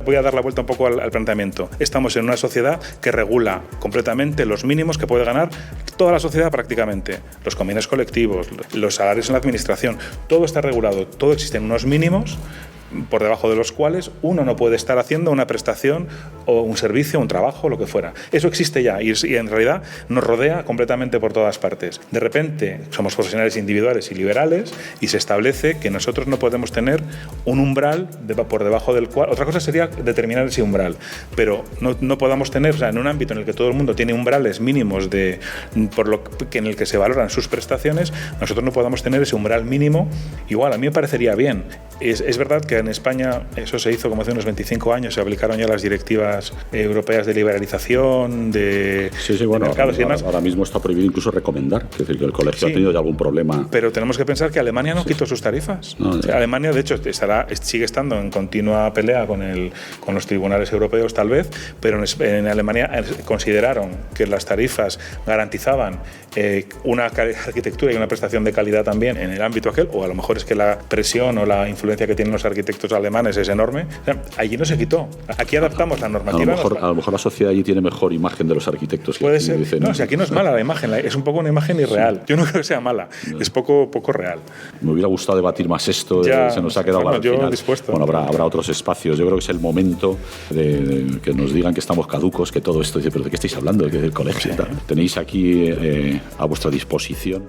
voy a dar la vuelta un poco al planteamiento. Estamos en una sociedad que regula completamente los mínimos que puede ganar toda la sociedad prácticamente. Los convenios colectivos, los salarios en la administración, todo está regulado, todo existen unos mínimos por debajo de los cuales uno no puede estar haciendo una prestación o un servicio, un trabajo, lo que fuera. Eso existe ya y en realidad nos rodea completamente por todas partes. De repente somos profesionales individuales y liberales y se establece que nosotros no podemos tener un umbral por debajo del cual... Otra cosa sería determinar ese umbral, pero no podamos tener, o sea, en un ámbito en el que todo el mundo tiene umbrales mínimos en el que se valoran sus prestaciones, nosotros no podamos tener ese umbral mínimo. Igual, a mí me parecería bien. Es verdad que en España eso se hizo como hace unos 25 años, se aplicaron ya las directivas europeas de liberalización, de mercados y demás. Ahora mismo está prohibido incluso recomendar, es decir, que el colegio ha tenido ya algún problema. Pero tenemos que pensar que Alemania no quitó sus tarifas. Alemania, de hecho, sigue estando en continua pelea con los tribunales europeos, tal vez, pero en Alemania consideraron que las tarifas garantizaban una arquitectura y una prestación de calidad también en el ámbito aquel, o a lo mejor es que la presión o la influencia que tienen los arquitectos arquitectos alemanes es enorme. O sea, allí no se quitó. Aquí adaptamos la normativa. A lo mejor la sociedad allí tiene mejor imagen de los arquitectos. Puede ser. No, si aquí no es mala la imagen, es un poco una imagen irreal. Yo no creo que sea mala, es poco real. Me hubiera gustado debatir más esto, se nos ha quedado para el final. Dispuesto. Bueno, habrá otros espacios. Yo creo que es el momento de que nos digan que estamos caducos, que todo esto, pero ¿de qué estáis hablando? ¿Del colegio? Sí. Tenéis aquí a vuestra disposición.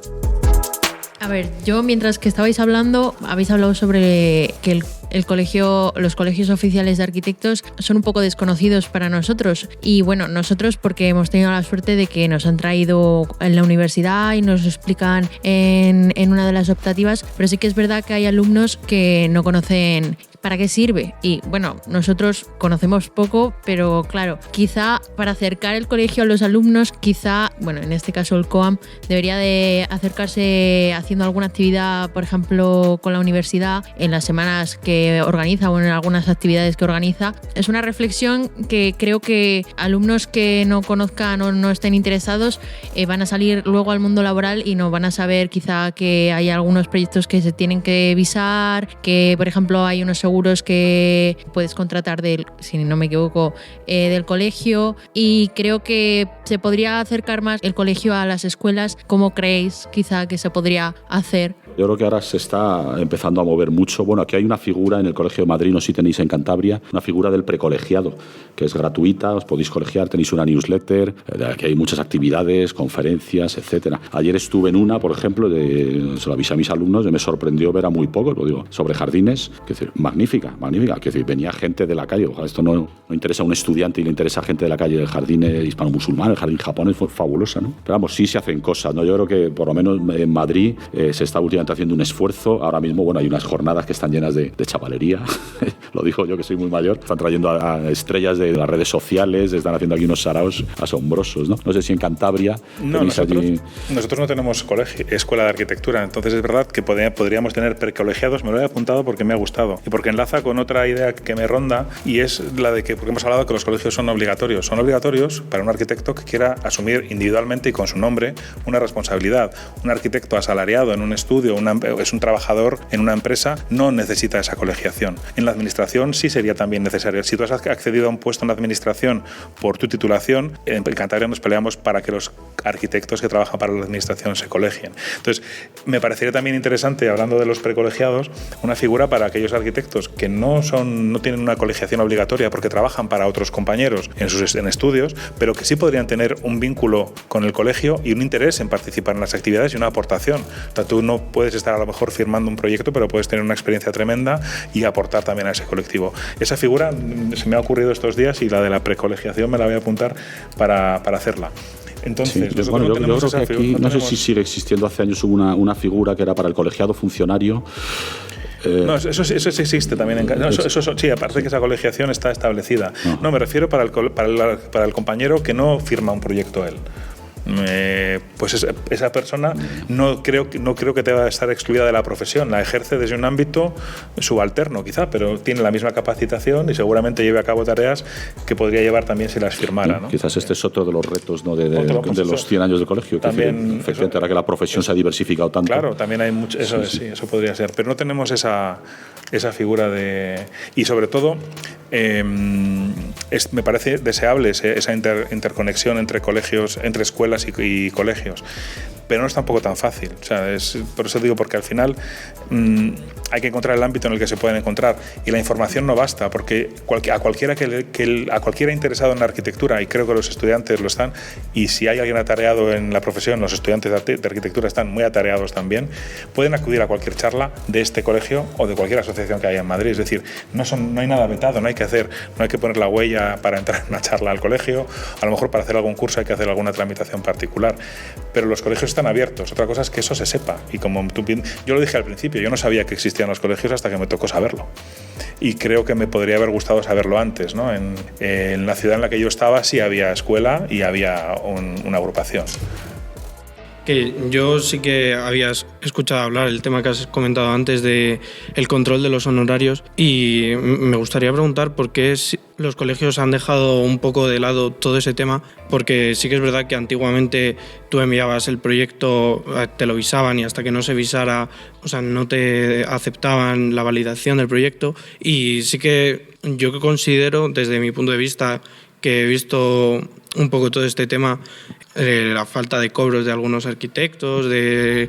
A ver, yo mientras que estabais hablando, habéis hablado sobre que los colegios oficiales de arquitectos son un poco desconocidos para nosotros. Y bueno, nosotros porque hemos tenido la suerte de que nos han traído en la universidad y nos explican en una de las optativas, pero sí que es verdad que hay alumnos que no conocen para qué sirve. Y bueno, nosotros conocemos poco, pero claro, quizá para acercar el colegio a los alumnos, bueno, en este caso el COAM debería de acercarse haciendo alguna actividad, por ejemplo, con la universidad en las semanas que organiza o en algunas actividades que organiza. Es una reflexión que creo que alumnos que no conozcan o no estén interesados van a salir luego al mundo laboral y no van a saber quizá que hay algunos proyectos que se tienen que visar, que por ejemplo hay unos seguros que puedes contratar si no me equivoco, del colegio, y creo que se podría acercar más el colegio a las escuelas. ¿Cómo creéis quizá que se podría hacer? Yo creo que ahora se está empezando a mover mucho. Bueno, aquí hay una figura en el Colegio de Madrid, no sé si tenéis en Cantabria, una figura del precolegiado, que es gratuita, os podéis colegiar, tenéis una newsletter, aquí hay muchas actividades, conferencias, etcétera. Ayer estuve en una, por ejemplo, se lo avisé a mis alumnos, y me sorprendió ver a muy pocos, lo digo, sobre jardines, que es decir, magnífica, que es decir, venía gente de la calle. Ojalá, esto no interesa a un estudiante y le interesa a gente de la calle. El jardín hispano-musulmán, el jardín japonés fue fabulosa, ¿no? Pero vamos, sí se hacen cosas, ¿no? Yo creo que por lo menos en Madrid se está últimamente haciendo un esfuerzo. Ahora mismo, bueno, hay unas jornadas que están llenas de chavalería. Lo digo yo, que soy muy mayor. Están trayendo a estrellas de las redes sociales, están haciendo aquí unos saraos asombrosos, ¿no? No sé si en Cantabria... No, nosotros no tenemos escuela de arquitectura, entonces es verdad que podríamos tener precolegiados. Me lo he apuntado porque me ha gustado y porque enlaza con otra idea que me ronda, y es la de porque hemos hablado que los colegios son obligatorios. Son obligatorios para un arquitecto que quiera asumir individualmente y con su nombre una responsabilidad. Un arquitecto asalariado en un estudio, es un trabajador en una empresa, no necesita esa colegiación. En la administración sí sería también necesario. Si tú has accedido a un puesto en la administración por tu titulación, en Cantabria nos peleamos para que los arquitectos que trabajan para la administración se colegien. Entonces, me parecería también interesante, hablando de los precolegiados, una figura para aquellos arquitectos que no tienen una colegiación obligatoria porque trabajan para otros compañeros en estudios, pero que sí podrían tener un vínculo con el colegio y un interés en participar en las actividades y una aportación. O sea, tú no puedes estar a lo mejor firmando un proyecto, pero puedes tener una experiencia tremenda y aportar también a ese colectivo. Esa figura se me ha ocurrido estos días y la de la precolegiación me la voy a apuntar para hacerla. Entonces, sí, bueno, yo creo que aquí, no sé si sigue existiendo, hace años hubo una figura que era para el colegiado funcionario. No, eso existe también. Sí, aparte que esa colegiación está establecida. No, me refiero para el compañero que no firma un proyecto él. Pues esa persona no creo que deba estar excluida de la profesión, la ejerce desde un ámbito subalterno quizá, pero tiene la misma capacitación y seguramente lleve a cabo tareas que podría llevar también si las firmara, ¿no? Quizás este es otro de los retos, ¿no? de los 100 años del colegio, también, que efectivamente ahora que la profesión se ha diversificado tanto. Claro, también hay mucho, eso podría ser, pero no tenemos esa figura y sobre todo me parece deseable esa interconexión entre colegios, entre escuelas y colegios, pero no es tampoco tan fácil. O sea, por eso digo, porque al final hay que encontrar el ámbito en el que se pueden encontrar, y la información no basta, porque a cualquiera interesado en la arquitectura, y creo que los estudiantes lo están, y si hay alguien atareado en la profesión, los estudiantes de arquitectura están muy atareados también, pueden acudir a cualquier charla de este colegio o de cualquier asociación que haya en Madrid. Es decir, no hay nada vetado, no hay que poner la huella para entrar en una charla al colegio. A lo mejor para hacer algún curso hay que hacer alguna tramitación particular, pero los colegios están abiertos. Otra cosa es que eso se sepa, y como yo lo dije al principio, yo no sabía que existían los colegios hasta que me tocó saberlo, y creo que me podría haber gustado saberlo antes, ¿no? En la ciudad en la que yo estaba sí había escuela y había una agrupación. que yo sí que habías escuchado hablar, el tema que has comentado antes de el control de los honorarios, y me gustaría preguntar por qué los colegios han dejado un poco de lado todo ese tema, porque sí que es verdad que antiguamente tú enviabas el proyecto, te lo visaban y hasta que no se visara, o sea, no te aceptaban la validación del proyecto, y sí que yo considero, desde mi punto de vista, que he visto un poco todo este tema, la falta de cobros de algunos arquitectos, que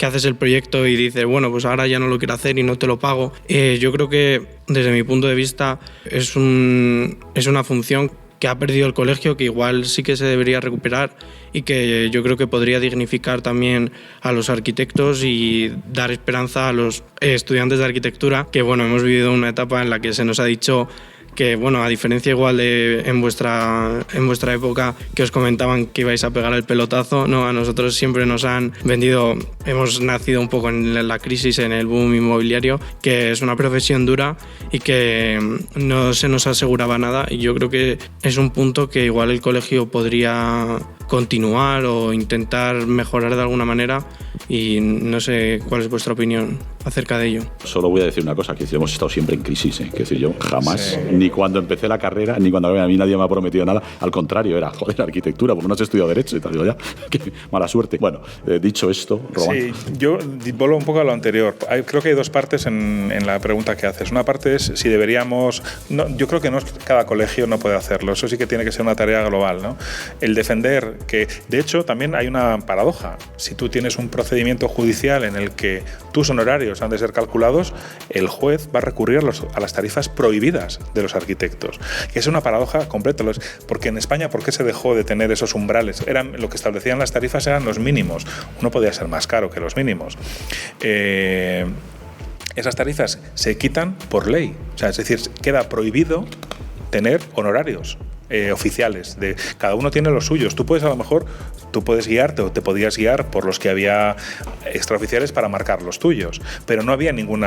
haces el proyecto y dices, bueno, pues ahora ya no lo quiero hacer y no te lo pago. Yo creo que desde mi punto de vista es una función que ha perdido el colegio, que igual sí que se debería recuperar y que yo creo que podría dignificar también a los arquitectos y dar esperanza a los estudiantes de arquitectura, que bueno, hemos vivido una etapa en la que se nos ha dicho que, bueno, a diferencia igual de en vuestra época, que os comentaban que ibais a pegar el pelotazo, no, a nosotros siempre nos han vendido, hemos nacido un poco en la crisis, en el boom inmobiliario, que es una profesión dura y que no se nos aseguraba nada, y yo creo que es un punto que igual el colegio podría continuar o intentar mejorar de alguna manera, y no sé cuál es vuestra opinión acerca de ello. Solo voy a decir una cosa, que hemos estado siempre en crisis, ¿eh? Que decir, yo jamás, ni cuando empecé la carrera, ni cuando a mí nadie me ha prometido nada, al contrario, era, joder, arquitectura, porque no has estudiado Derecho y tal, digo, ya, qué mala suerte. Bueno, dicho esto, Román. Sí, yo vuelvo un poco a lo anterior. Creo que hay dos partes en la pregunta que haces. Una parte es si deberíamos, no, yo creo que no cada colegio no puede hacerlo, eso sí que tiene que ser una tarea global, ¿no? El defender que, de hecho, también hay una paradoja. Si tú tienes un procedimiento judicial en el que tus honorarios han de ser calculados, el juez va a recurrir a las tarifas prohibidas de los arquitectos. Que es una paradoja completa, porque en España, ¿por qué se dejó de tener esos umbrales? Lo que establecían las tarifas eran los mínimos. Uno podía ser más caro que los mínimos. Esas tarifas se quitan por ley. O sea, es decir, queda prohibido tener honorarios oficiales. Cada uno tiene los suyos. Tú puedes guiarte, o te podías guiar por los que había extraoficiales para marcar los tuyos, pero no había ningún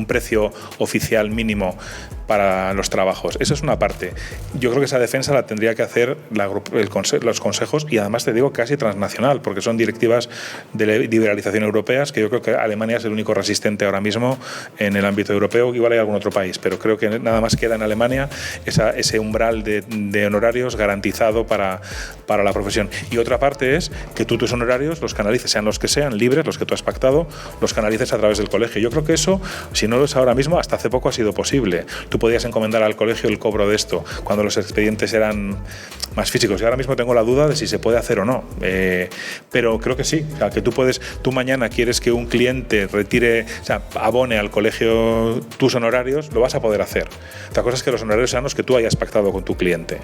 precio oficial mínimo para los trabajos. Esa es una parte. Yo creo que esa defensa la tendría que hacer los consejos, y además te digo casi transnacional, porque son directivas de liberalización europeas, que yo creo que Alemania es el único resistente ahora mismo en el ámbito europeo. Igual hay algún otro país, pero creo que nada más queda en Alemania ese umbral de honorarios garantizado para la profesión. Y otra parte es que tú tus honorarios los canalices, sean los que sean, libres, los que tú has pactado, los canalices a través del colegio. Yo creo que eso, si no lo es ahora mismo, hasta hace poco ha sido posible. Tú podías encomendar al colegio el cobro de esto cuando los expedientes eran más físicos. Y ahora mismo tengo la duda de si se puede hacer o no. Pero creo que sí. O sea, que tú mañana quieres que un cliente abone al colegio tus honorarios, lo vas a poder hacer. Otra cosa es que los honorarios sean los que tú hayas pactado con tu cliente.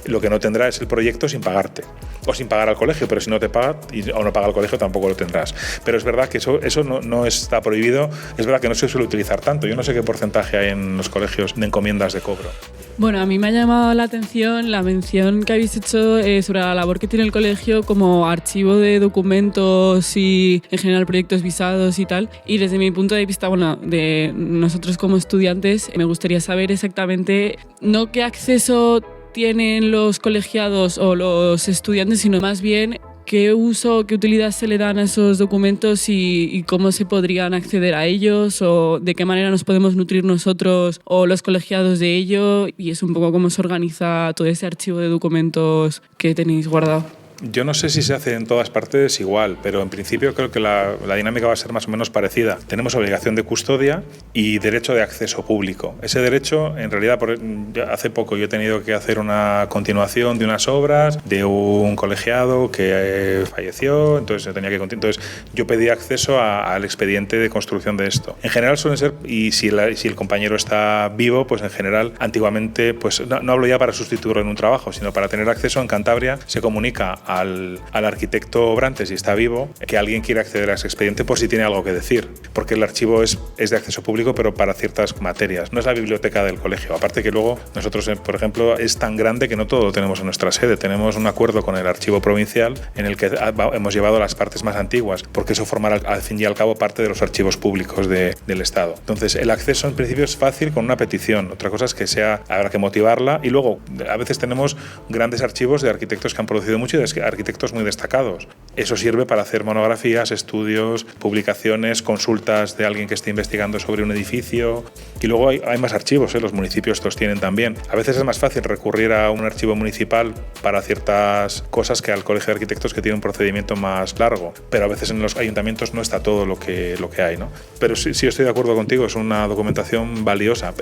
Lo que no tendrá es el proyecto sin pagarte, o sin pagar al colegio, pero si no te paga o no paga al colegio tampoco lo tendrás. Pero es verdad que eso no está prohibido. Es verdad que no se suele utilizar tanto. Yo no sé qué porcentaje hay en los colegios de encomiendas de cobro. Bueno, a mí me ha llamado la atención la mención que habéis hecho sobre la labor que tiene el colegio como archivo de documentos y en general proyectos visados y tal. Y desde mi punto de vista, bueno, de nosotros como estudiantes, me gustaría saber exactamente no qué acceso tienen los colegiados o los estudiantes, sino más bien qué uso, qué utilidad se le dan a esos documentos y cómo se podrían acceder a ellos, o de qué manera nos podemos nutrir nosotros o los colegiados de ello, y es un poco cómo se organiza todo ese archivo de documentos que tenéis guardado. Yo no sé si se hace en todas partes igual, pero en principio creo que la dinámica va a ser más o menos parecida. Tenemos obligación de custodia y derecho de acceso público. Ese derecho, en realidad, hace poco yo he tenido que hacer una continuación de unas obras de un colegiado que falleció, entonces yo pedí acceso al expediente de construcción de esto. En general suelen ser, y si el compañero está vivo, pues en general, antiguamente, pues no hablo ya para sustituirlo en un trabajo, sino para tener acceso. En Cantabria se comunica al arquitecto obrante, si está vivo, que alguien quiere acceder a ese expediente por si tiene algo que decir, porque el archivo es de acceso público, pero para ciertas materias. No es la biblioteca del colegio. Aparte que luego nosotros, por ejemplo, es tan grande que no todo lo tenemos en nuestra sede. Tenemos un acuerdo con el archivo provincial en el que hemos llevado las partes más antiguas, porque eso formará al fin y al cabo parte de los archivos públicos del Estado. Entonces, el acceso en principio es fácil con una petición. Otra cosa es que habrá que motivarla, y luego a veces tenemos grandes archivos de arquitectos que han producido mucho y de arquitectos muy destacados. Eso sirve para hacer monografías, estudios, publicaciones, consultas de alguien que esté investigando sobre un edificio. Y luego hay más archivos, los municipios estos tienen también. A veces es más fácil recurrir a un archivo municipal para ciertas cosas que al Colegio de Arquitectos, que tiene un procedimiento más largo. Pero a veces en los ayuntamientos no está todo lo que hay, ¿no? Pero sí estoy de acuerdo contigo, es una documentación valiosa,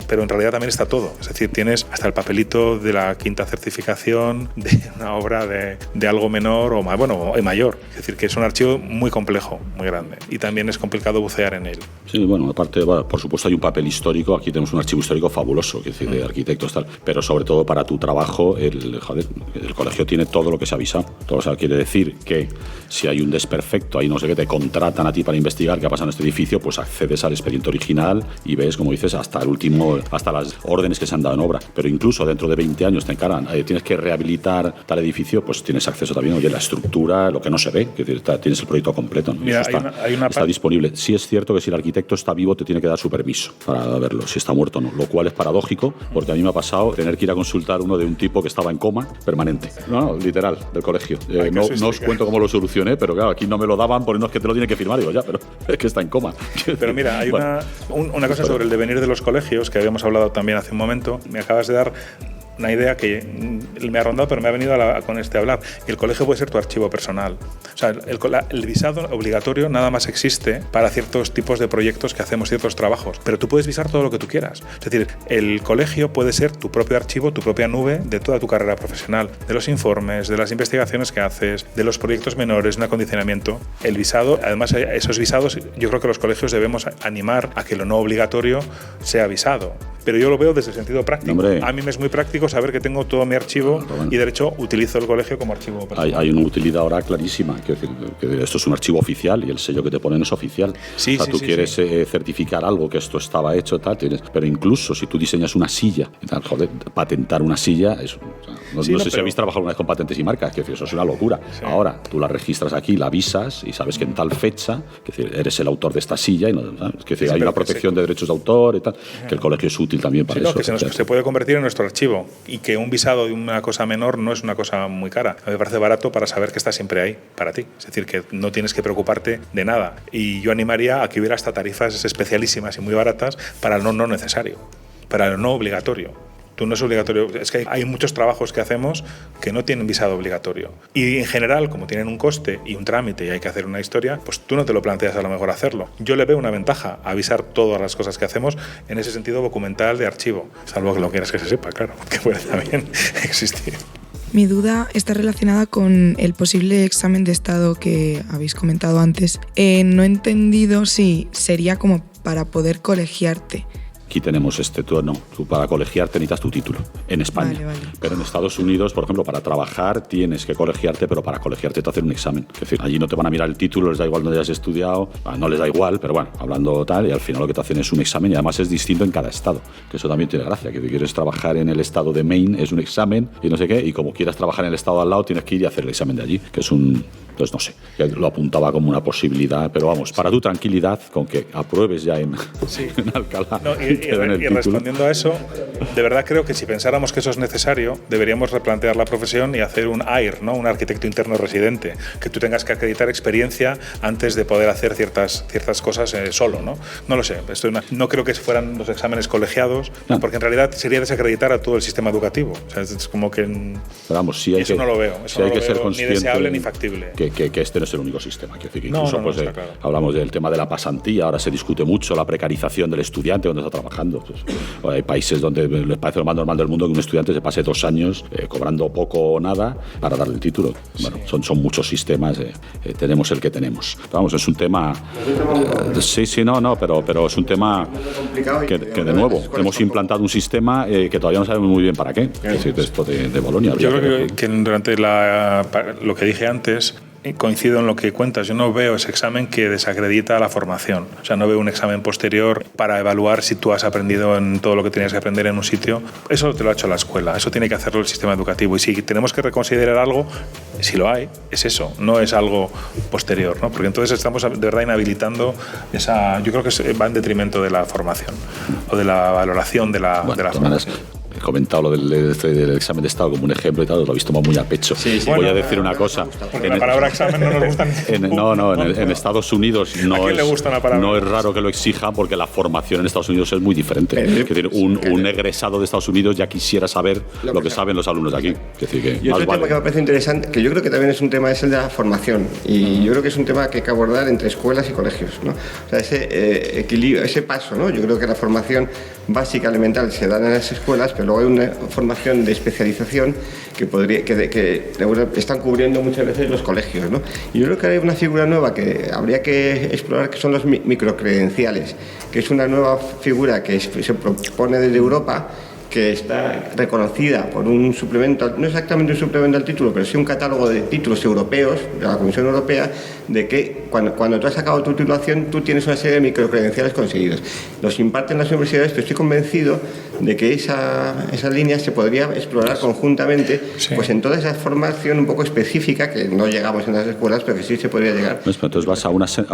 pero en realidad también está todo. Es decir, tienes hasta el papelito de la quinta certificación de una obra de algo menor o mayor. Es decir, que es un archivo muy complejo, muy grande. Y también es complicado bucear en él. Sí, bueno, aparte, por supuesto hay un papel histórico. Aquí tenemos un archivo histórico fabuloso, es decir, de arquitectos tal. Pero sobre todo para tu trabajo, el colegio tiene todo lo que se ha avisado. Todo, o sea, quiere decir que si hay un desperfecto, ahí no sé qué, te contratan a ti para investigar qué ha pasado en este edificio, pues accedes al expediente original y ves, como dices, hasta las órdenes que se han dado en obra. Pero incluso dentro de 20 años te encaran, tienes que rehabilitar tal edificio, pues tienes acceso también, oye, la estructura, lo que no se ve, que tienes el proyecto completo, ¿no? Mira, está disponible. Sí es cierto que si el arquitecto está vivo te tiene que dar su permiso para verlo, si está muerto o no, lo cual es paradójico, porque a mí me ha pasado tener que ir a consultar uno de un tipo que estaba en coma permanente. No, literal, del colegio. No os cuento cómo lo solucioné, pero claro, aquí no me lo daban porque no es que te lo tienen que firmar, digo, ya, pero es que está en coma. Pero mira, hay una cosa sobre el devenir de los colegios, que habíamos hablado también hace un momento. Me acabas de dar una idea que me ha rondado, pero me ha venido con hablar. El colegio puede ser tu archivo personal. O sea, el visado obligatorio nada más existe para ciertos tipos de proyectos que hacemos, ciertos trabajos, pero tú puedes visar todo lo que tú quieras. Es decir, el colegio puede ser tu propio archivo, tu propia nube de toda tu carrera profesional, de los informes, de las investigaciones que haces, de los proyectos menores, un acondicionamiento. El visado, además, esos visados, yo creo que los colegios debemos animar a que lo no obligatorio sea visado. Pero yo lo veo desde el sentido práctico. Hombre, a mí me es muy práctico saber que tengo todo mi archivo y de hecho utilizo el colegio como archivo personal. Hay una utilidad ahora clarísima, quiero decir, que esto es un archivo oficial y el sello que te ponen es oficial. Sí, tú quieres certificar algo, que esto estaba hecho, tal, pero incluso si tú diseñas una silla, patentar una silla, eso, no sé si habéis trabajado una vez con patentes y marcas, que eso es una locura. Sí. Ahora, tú la registras aquí, la avisas y sabes que en tal fecha, que eres el autor de esta silla y hay una protección de derechos de autor y tal, que el colegio es útil también para eso. Que se puede convertir en nuestro archivo y que un visado de una cosa menor no es una cosa muy cara. A mí me parece barato para saber que está siempre ahí para ti. Es decir, que no tienes que preocuparte de nada. Y yo animaría a que hubiera hasta tarifas especialísimas y muy baratas para el no necesario, para el no obligatorio. Tú no es obligatorio. Es que hay muchos trabajos que hacemos que no tienen visado obligatorio. Y en general, como tienen un coste y un trámite y hay que hacer una historia, pues tú no te lo planteas a lo mejor hacerlo. Yo le veo una ventaja a avisar todas las cosas que hacemos en ese sentido documental de archivo. Salvo que lo quieras que se sepa, claro, que puede también existir. Mi duda está relacionada con el posible examen de estado que habéis comentado antes. No he entendido si sería como para poder colegiarte. Aquí tenemos tú para colegiarte necesitas tu título en España. Vale. Pero en Estados Unidos, por ejemplo, para trabajar tienes que colegiarte, pero para colegiarte te hacen un examen. Es decir, allí no te van a mirar el título, les da igual donde hayas estudiado, no les da igual, pero bueno, hablando tal, y al final lo que te hacen es un examen y además es distinto en cada estado, que eso también tiene gracia, que si quieres trabajar en el estado de Maine es un examen y no sé qué, y como quieras trabajar en el estado al lado tienes que ir y hacer el examen de allí, que es entonces no sé, lo apuntaba como una posibilidad, pero vamos, para tu tranquilidad, con que apruebes ya en Alcalá y respondiendo a eso, de verdad creo que si pensáramos que eso es necesario, deberíamos replantear la profesión y hacer un AIR, ¿no? Un arquitecto interno residente, que tú tengas que acreditar experiencia antes de poder hacer ciertas cosas solo, ¿no? No lo sé, no creo que fueran los exámenes colegiados, porque en realidad sería desacreditar a todo el sistema educativo. O sea, es como que pero vamos, sí eso no lo veo, ser ni deseable ni factible. Que este no es el único sistema. Que incluso claro. Hablamos del tema de la pasantía, ahora se discute mucho la precarización del estudiante donde está trabajando. Pues, hay países donde les parece lo más normal del mundo que un estudiante se pase 2 años cobrando poco o nada para darle el título. Bueno, son muchos sistemas, tenemos el que tenemos. Pero vamos, es un tema... pero es un tema que de nuevo hemos implantado un sistema que todavía no sabemos muy bien para qué. Es decir, esto de Bolonia. Yo creo que durante lo que dije antes, coincido en lo que cuentas. Yo no veo ese examen que desacredita la formación. O sea, no veo un examen posterior para evaluar si tú has aprendido en todo lo que tenías que aprender en un sitio. Eso te lo ha hecho la escuela. Eso tiene que hacerlo el sistema educativo. Y si tenemos que reconsiderar algo, si lo hay, es eso. No es algo posterior, ¿no? Porque entonces estamos de verdad inhabilitando esa... Yo creo que va en detrimento de la formación o de la valoración de la formación. he comentado lo del examen de Estado como un ejemplo y tal, lo habéis tomado muy a pecho. Voy a decir una cosa. Porque la palabra examen no nos gusta. En Estados Unidos no es raro que lo exijan porque la formación en Estados Unidos es muy diferente. Es decir, un egresado de Estados Unidos ya quisiera saber lo que saben los alumnos de aquí. Es decir, que y otro tema que me parece interesante, que yo creo que también es un tema, es el de la formación. Y yo creo que es un tema que hay que abordar entre escuelas y colegios, ¿no? O sea, ese equilibrio, ese paso, ¿no? Yo creo que la formación básica elemental se da en las escuelas, pero luego hay una formación de especialización que están cubriendo muchas veces los colegios, ¿no? Y yo creo que hay una figura nueva que habría que explorar, que son los microcredenciales, que es una nueva figura que se propone desde Europa, que está reconocida por un suplemento, no exactamente un suplemento al título, pero sí un catálogo de títulos europeos de la Comisión Europea, de que cuando tú has sacado tu titulación, tú tienes una serie de microcredenciales conseguidos. Los imparten las universidades, pero estoy convencido de que esa línea se podría explorar conjuntamente, pues en toda esa formación un poco específica, que no llegamos en las escuelas, pero que sí se podría llegar. Entonces vas a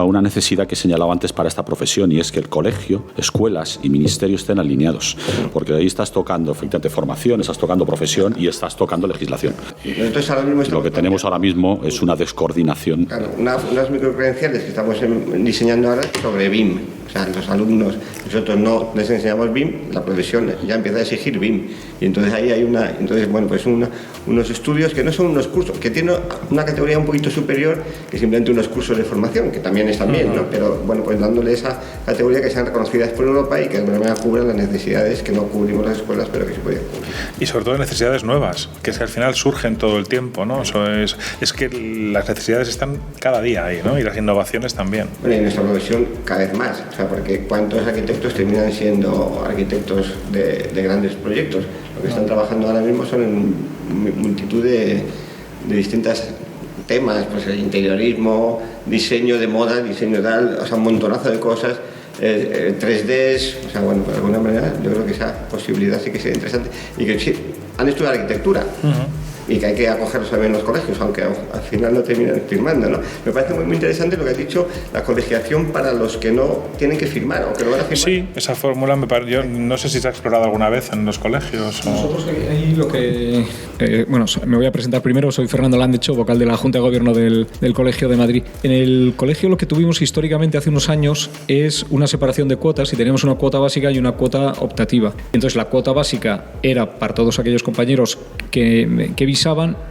una necesidad que señalaba antes para esta profesión, y es que el colegio, escuelas y ministerio estén alineados, porque ahí estás tocando efectivamente formación, estás tocando profesión y estás tocando legislación. Entonces, ahora mismo lo que tenemos ahora mismo es una descoordinación. Claro, unas microcredenciales que estamos diseñando ahora sobre BIM. O sea, los alumnos, nosotros no les enseñamos BIM, la profesión ya empieza a exigir BIM. Y entonces ahí hay unos estudios que no son unos cursos, que tienen una categoría un poquito superior que simplemente unos cursos de formación, que también están bien, ¿no? Pero bueno, pues dándole esa categoría que sean reconocidas por Europa y que de alguna manera cubran las necesidades que no cubrimos las escuelas, pero que se pueden cubrir. Y sobre todo necesidades nuevas, que es que al final surgen todo el tiempo, ¿no? Eso es que las necesidades están cada día ahí, ¿no? Y las innovaciones también. Bueno, y en nuestra profesión cada vez más. Porque ¿cuántos arquitectos terminan siendo arquitectos de grandes proyectos? Lo que están trabajando ahora mismo son en multitud de distintos temas, pues el interiorismo, diseño de moda, diseño tal, o sea, un montonazo de cosas, 3Ds, o sea, bueno, de alguna manera yo creo que esa posibilidad sí que sería interesante y que sí, han estudiado arquitectura. Y que hay que acogerlos también en los colegios, aunque al final no terminan firmando, ¿no? Me parece muy interesante lo que has dicho, la colegiación para los que no tienen que firmar o que no van a firmar. Sí, esa fórmula yo no sé si se ha explorado alguna vez en los colegios. Nosotros ahí lo que... bueno, me voy a presentar primero, soy Fernando Landecho, vocal de la Junta de Gobierno del Colegio de Madrid. En el colegio lo que tuvimos históricamente hace unos años es una separación de cuotas y teníamos una cuota básica y una cuota optativa. Entonces la cuota básica era para todos aquellos compañeros que visaban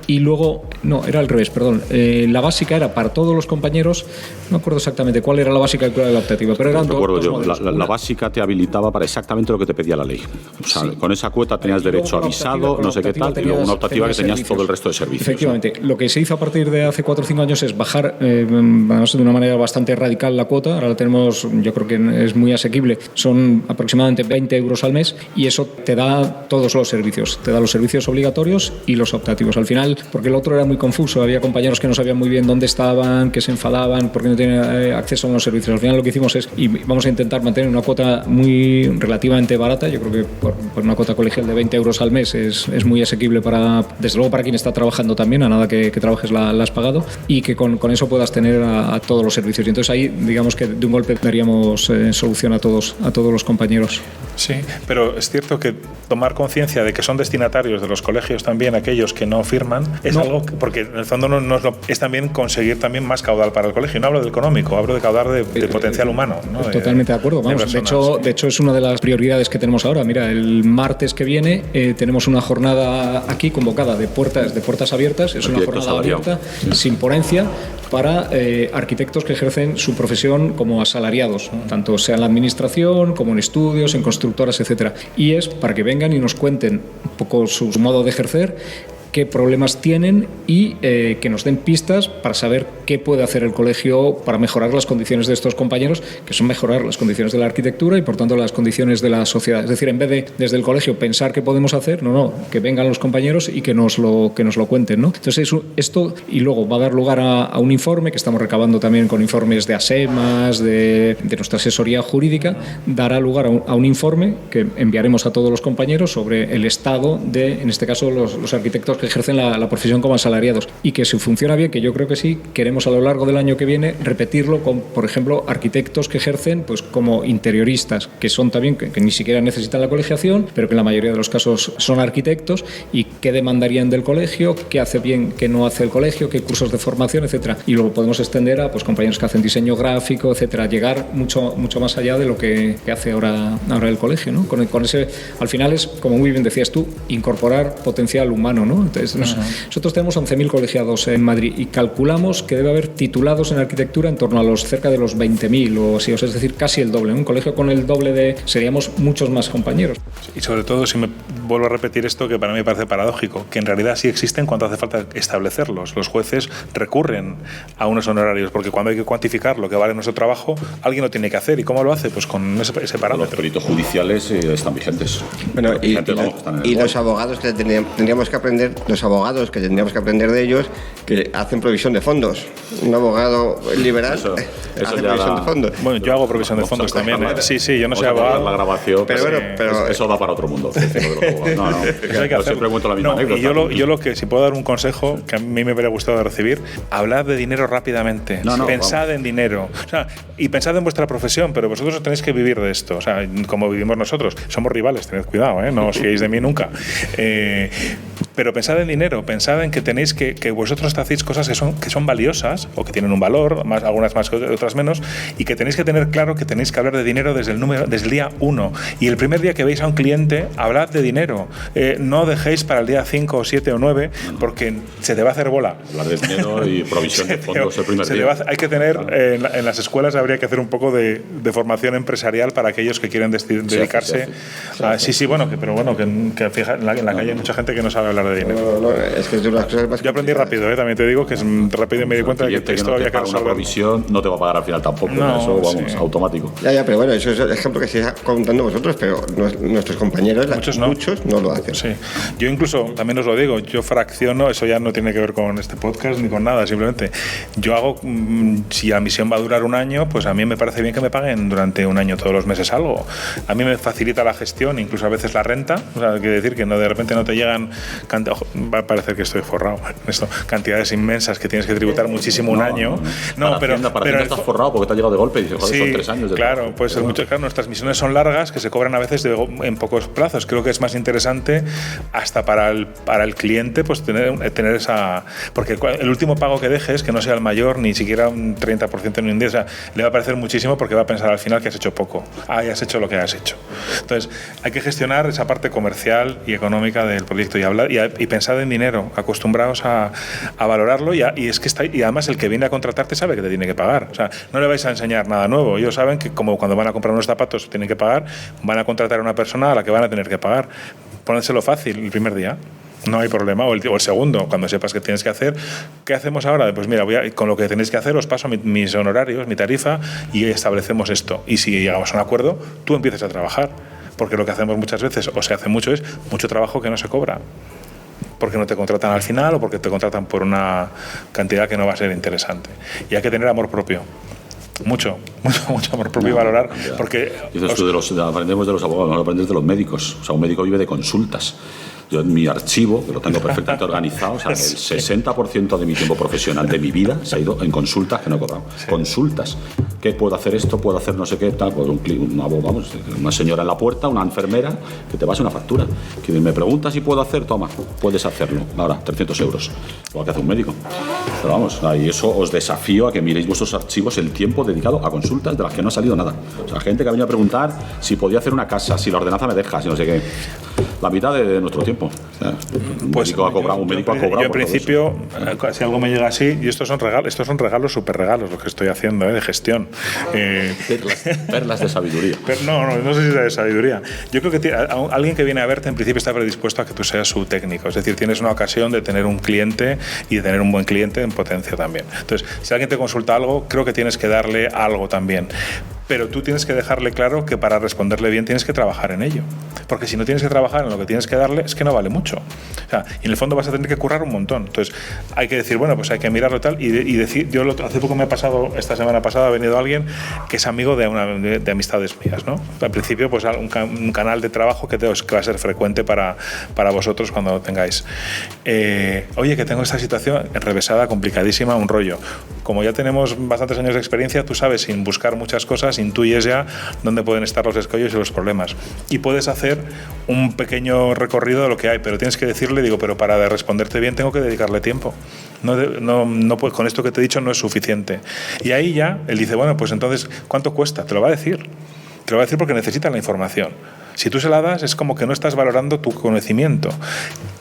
y luego, no, era al revés, perdón, la básica era para todos los compañeros, no me acuerdo exactamente cuál era la básica y cuál era la optativa, pero eran dos modelos. La básica te habilitaba para exactamente lo que te pedía la ley. O sea, con esa cuota tenías derecho a visado, no sé qué tal, y luego una optativa que tenías todo el resto de servicios. Efectivamente, lo que se hizo a partir de hace 4 o 5 años es bajar, además de una manera bastante radical, la cuota. Ahora la tenemos, yo creo que es muy asequible, son aproximadamente 20 euros al mes y eso te da todos los servicios, te da los servicios obligatorios y los optativos. Al final, porque el otro era muy confuso, había compañeros que no sabían muy bien dónde estaban, que se enfadaban porque no tenían acceso a unos servicios. Al final lo que hicimos es, y vamos a intentar mantener una cuota muy relativamente barata, yo creo que por una cuota colegial de 20 euros al mes es muy asequible desde luego para quien está trabajando también, a nada que trabajes la has pagado, y que con eso puedas tener a todos los servicios. Y entonces ahí, digamos que de un golpe daríamos solución a todos los compañeros. Sí, pero es cierto que tomar conciencia de que son destinatarios de los colegios también aquellos que no firman es algo que, porque en el fondo es también conseguir también más caudal para el colegio. No hablo del económico, hablo de caudal de potencial humano, ¿no? Totalmente de acuerdo. Vamos, de hecho es una de las prioridades que tenemos ahora. Mira, el martes que viene tenemos una jornada aquí convocada de puertas abiertas. Es una jornada abierta, sin ponencia, para arquitectos que ejercen su profesión como asalariados, ¿no? Tanto sea en la administración como en estudios, en constructoras, etcétera. Y es para que vengan y nos cuenten un poco su modo de ejercer, qué problemas tienen y que nos den pistas para saber qué puede hacer el colegio para mejorar las condiciones de estos compañeros, que son mejorar las condiciones de la arquitectura y por tanto las condiciones de la sociedad. Es decir, en vez de desde el colegio pensar qué podemos hacer, que vengan los compañeros y que nos lo cuenten, ¿no? Entonces esto, y luego va a dar lugar a un informe que estamos recabando también con informes de ASEMAS, de nuestra asesoría jurídica, dará lugar a un informe que enviaremos a todos los compañeros sobre el estado de, en este caso, los arquitectos que ejercen la profesión como asalariados, y que si funciona bien, que yo creo que sí, queremos queremos a lo largo del año que viene repetirlo con, por ejemplo, arquitectos que ejercen pues como interioristas, que son también, que ni siquiera necesitan la colegiación, pero que en la mayoría de los casos son arquitectos, y qué demandarían del colegio, qué hace bien, qué no hace el colegio, qué cursos de formación, etcétera. Y luego podemos extender a pues compañeros que hacen diseño gráfico, etcétera, llegar mucho más allá de lo que hace ahora el colegio, ¿no? Con ese, al final es, como muy bien decías tú, incorporar potencial humano, ¿no? Entonces, nosotros tenemos 11.000 colegiados en Madrid y calculamos que debe haber titulados en arquitectura en torno a cerca de los 20.000 o así, es decir, casi el doble, ¿no? Un colegio con el doble seríamos muchos más compañeros. Y sobre todo, si me vuelvo a repetir esto, que para mí me parece paradójico, que en realidad sí existen cuando hace falta establecerlos. Los jueces recurren a unos honorarios, porque cuando hay que cuantificar lo que vale nuestro trabajo, alguien lo tiene que hacer. ¿Y cómo lo hace? Pues con ese parámetro. Los peritos judiciales están vigentes. Bueno, y los abogados que tendríamos que aprender, de ellos, que hacen provisión de fondos. Un abogado liberal eso hace provisión de fondos. Bueno, yo hago provisión de fondos también. Sí, yo no sé abogado. La grabación, pero eso da para otro mundo. Yo siempre cuento la misma anécdota. Y yo lo que, si puedo dar un consejo que a mí me hubiera gustado recibir, hablad de dinero rápidamente. Pensad en dinero. O sea, y pensad en vuestra profesión, pero vosotros tenéis que vivir de esto. O sea, como vivimos nosotros. Somos rivales, tened cuidado, no os fiéis de mí nunca. Pero pensad en dinero, pensad en que tenéis que vosotros hacéis cosas que son valiosas o que tienen un valor, algunas más que otras menos, y que tenéis que tener claro que tenéis que hablar de dinero desde el día 1. Y el primer día que veis a un cliente, hablad de dinero. No dejéis para el día 5 o 7 o 9, porque se te va a hacer bola. Hablar de dinero y provisión de fondos el primer día. Hay que tener, en las escuelas habría que hacer un poco de formación empresarial para aquellos que quieren dedicarse a... que fija, en la calle hay mucha gente que no sabe hablar de dinero. Es que es de unas cosas más. Yo aprendí rápido, también te digo que es rápido y me di cuenta de que esto había que resolver. Una provisión no te va a pagar al final tampoco, eso vamos, automático. Ya, pero bueno, eso es el ejemplo que sigue contando vosotros, pero nuestros compañeros, muchos no lo hacen. Sí. Yo incluso, también os lo digo, yo fracciono, eso ya no tiene que ver con este podcast ni con nada, simplemente yo hago, si la misión va a durar un año, pues a mí me parece bien que me paguen durante un año todos los meses algo. A mí me facilita la gestión, incluso a veces la renta, o sea, quiere decir que de repente no te llegan, va a parecer que estoy forrado en esto, cantidades inmensas que tienes que tributar muchísimo un año. Pero estás forrado porque te ha llegado de golpe y dices, joder, son 3 años. Claro, puede ser mucho. Claro, nuestras misiones son largas, que se cobran a veces en pocos plazos. Creo que es más interesante hasta para el cliente pues tener esa... Porque el último pago que dejes, que no sea el mayor, ni siquiera un 30% en un día, o sea, le va a parecer muchísimo porque va a pensar al final que has hecho poco. Ya has hecho lo que has hecho. Entonces, hay que gestionar esa parte comercial y económica del proyecto y pensad en dinero, acostumbraos a valorarlo y además el que viene a contratarte sabe que te tiene que pagar. O sea, no le vais a enseñar nada nuevo. Ellos saben que como cuando van a comprar unos zapatos tienen que pagar, van a contratar a una persona a la que van a tener que pagar. Pónselo fácil el primer día. No hay problema. O el segundo, cuando sepas qué tienes que hacer. ¿Qué hacemos ahora? Pues mira, con lo que tenéis que hacer os paso mis honorarios, mi tarifa y establecemos esto. Y si llegamos a un acuerdo, tú empiezas a trabajar. Porque lo que hacemos muchas veces, o se hace mucho, es mucho trabajo que no se cobra. Porque no te contratan al final o porque te contratan por una cantidad que no va a ser interesante. Y hay que tener amor propio. Mucho amor propio y valorar. Porque aprendemos de los abogados, no aprendemos de los médicos. O sea, un médico vive de consultas. Yo en mi archivo, que lo tengo perfectamente organizado, o sea, el 60% de mi tiempo profesional de mi vida se ha ido en consultas que no he cobrado. Consultas. ¿Qué puedo hacer esto? ¿Puedo hacer no sé qué? Tal, pues una señora en la puerta, una enfermera, que te va a hacer una factura. Que me pregunta si puedo hacer, toma, puedes hacerlo. Ahora, 300 euros. Igual que hace un médico. Pero vamos, y eso os desafío a que miréis vuestros archivos el tiempo dedicado a consultas de las que no ha salido nada. O sea, gente que ha venido a preguntar si podía hacer una casa, si la ordenanza me deja, si no sé qué. La mitad de nuestro tiempo. O sea, un médico ha cobrado. Yo en principio, si algo me llega así, y estos son regalos, súper regalos, lo que estoy haciendo, de gestión. Perlas de sabiduría. Pero no sé si es de sabiduría. Yo creo que alguien que viene a verte en principio está predispuesto a que tú seas su técnico. Es decir, tienes una ocasión de tener un cliente y de tener un buen cliente en potencia también. Entonces, si alguien te consulta algo, creo que tienes que darle algo también. Pero tú tienes que dejarle claro que para responderle bien tienes que trabajar en ello. Porque si no tienes que trabajar en lo que tienes que darle, es que no vale mucho. O sea, y en el fondo vas a tener que currar un montón. Entonces, hay que decir, bueno, pues hay que mirarlo y tal. Y decir, hace poco me ha pasado, esta semana pasada ha venido alguien que es amigo de amistades mías, ¿no? Al principio, pues un canal de trabajo que va a ser frecuente para vosotros cuando lo tengáis. Oye, que tengo esta situación enrevesada, complicadísima, un rollo. como ya tenemos bastantes años de experiencia, tú sabes, sin buscar muchas cosas, intuyes ya dónde pueden estar los escollos y los problemas. Y puedes hacer un pequeño recorrido de lo que hay, pero tienes que decirle, digo, pero para responderte bien tengo que dedicarle tiempo. No, pues con esto que te he dicho no es suficiente. Y ahí ya él dice, bueno, pues entonces, ¿cuánto cuesta? Te lo va a decir. Te lo va a decir porque necesita la información. Si tú se la das, es como que no estás valorando tu conocimiento.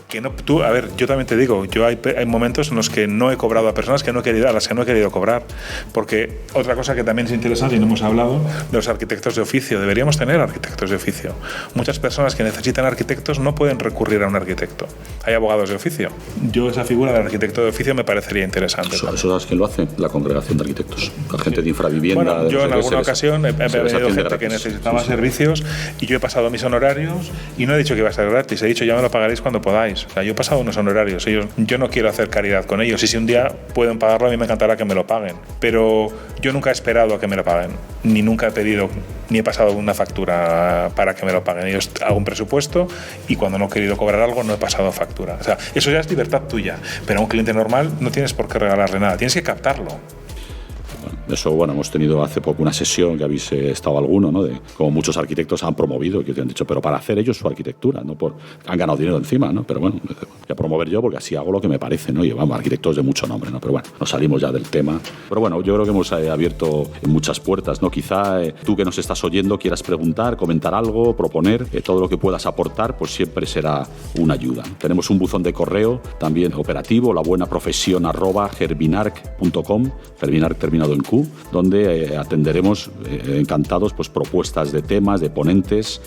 Que no, tú, a ver, yo también te digo, hay momentos en los que no he cobrado a personas a las que no he querido cobrar, porque otra cosa que también es interesante y no hemos hablado de los arquitectos de oficio. Deberíamos tener arquitectos de oficio. Muchas personas que necesitan arquitectos no pueden recurrir a un arquitecto. Hay abogados de oficio. Yo esa figura del arquitecto de oficio me parecería interesante. ¿Eso es quién lo hace? La congregación de arquitectos. La gente de infravivienda. Bueno, yo en alguna ocasión he pedido gente que necesitaba servicios y yo he pasado mis honorarios y no he dicho que iba a ser gratis, he dicho ya me lo pagaréis cuando podáis. O sea, yo he pasado unos honorarios, yo no quiero hacer caridad con ellos y si un día pueden pagarlo a mí me encantará que me lo paguen, pero yo nunca he esperado a que me lo paguen, ni nunca he pedido, ni he pasado una factura para que me lo paguen. Yo hago un presupuesto y cuando no he querido cobrar algo no he pasado factura. O sea, eso ya es libertad tuya, pero a un cliente normal no tienes por qué regalarle nada, tienes que captarlo. Eso, bueno, hemos tenido hace poco una sesión que habéis estado alguno, ¿no? De como muchos arquitectos han promovido, que te han dicho, pero para hacer ellos su arquitectura, ¿no? Han ganado dinero encima, ¿no? Pero bueno, voy a promover yo porque así hago lo que me parece, ¿no? Y vamos, arquitectos de mucho nombre, ¿no? Pero bueno, nos salimos ya del tema. Pero bueno, yo creo que hemos abierto muchas puertas, ¿no? Quizá tú que nos estás oyendo quieras preguntar, comentar algo, proponer, todo lo que puedas aportar, pues siempre será una ayuda. Tenemos un buzón de correo también operativo, labuenaprofesión@germinarc.com, Germinarc terminado en Q, donde atenderemos encantados pues propuestas de temas, de ponentes,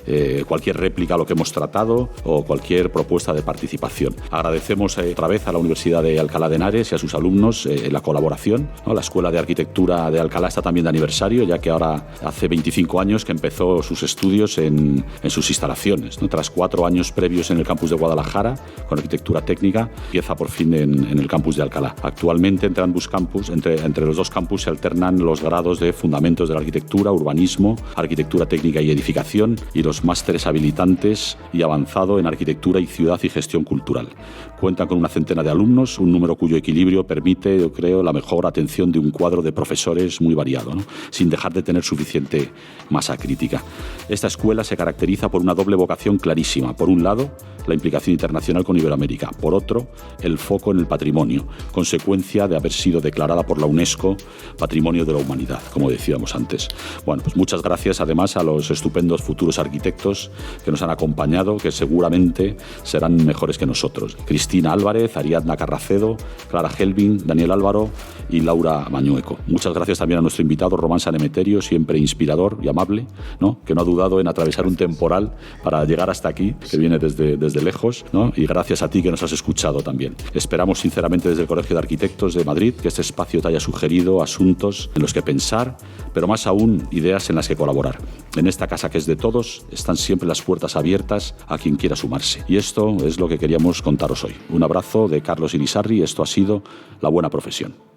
cualquier réplica a lo que hemos tratado o cualquier propuesta de participación. Agradecemos otra vez a la Universidad de Alcalá de Henares y a sus alumnos la colaboración, ¿no? La Escuela de Arquitectura de Alcalá está también de aniversario, ya que ahora hace 25 años que empezó sus estudios en sus instalaciones, ¿no? Tras 4 años previos en el campus de Guadalajara, con arquitectura técnica, empieza por fin en el campus de Alcalá. Actualmente entre los dos campus se alternan los grados de Fundamentos de la Arquitectura, Urbanismo, Arquitectura Técnica y Edificación y los másteres habilitantes y avanzado en Arquitectura y Ciudad y Gestión Cultural. Cuentan con una centena de alumnos, un número cuyo equilibrio permite, yo creo, la mejor atención de un cuadro de profesores muy variado, ¿no? Sin dejar de tener suficiente masa crítica. Esta escuela se caracteriza por una doble vocación clarísima. Por un lado, la implicación internacional con Iberoamérica. Por otro, el foco en el patrimonio, consecuencia de haber sido declarada por la UNESCO Patrimonio de la Humanidad, como decíamos antes. Bueno, pues muchas gracias además a los estupendos futuros arquitectos que nos han acompañado, que seguramente serán mejores que nosotros. Cristina Álvarez, Ariadna Carracedo, Clara Helvin, Daniel Álvaro y Laura Mañueco. Muchas gracias también a nuestro invitado Román Sanemeterio, siempre inspirador y amable, ¿no? Que no ha dudado en atravesar un temporal para llegar hasta aquí, que viene desde lejos, ¿no? Y gracias a ti que nos has escuchado también. Esperamos sinceramente desde el Colegio de Arquitectos de Madrid que este espacio te haya sugerido asuntos en los que pensar, pero más aún ideas en las que colaborar. En esta casa que es de todos están siempre las puertas abiertas a quien quiera sumarse. Y esto es lo que queríamos contaros hoy. Un abrazo de Carlos Irisarri. Esto ha sido La Buena Profesión.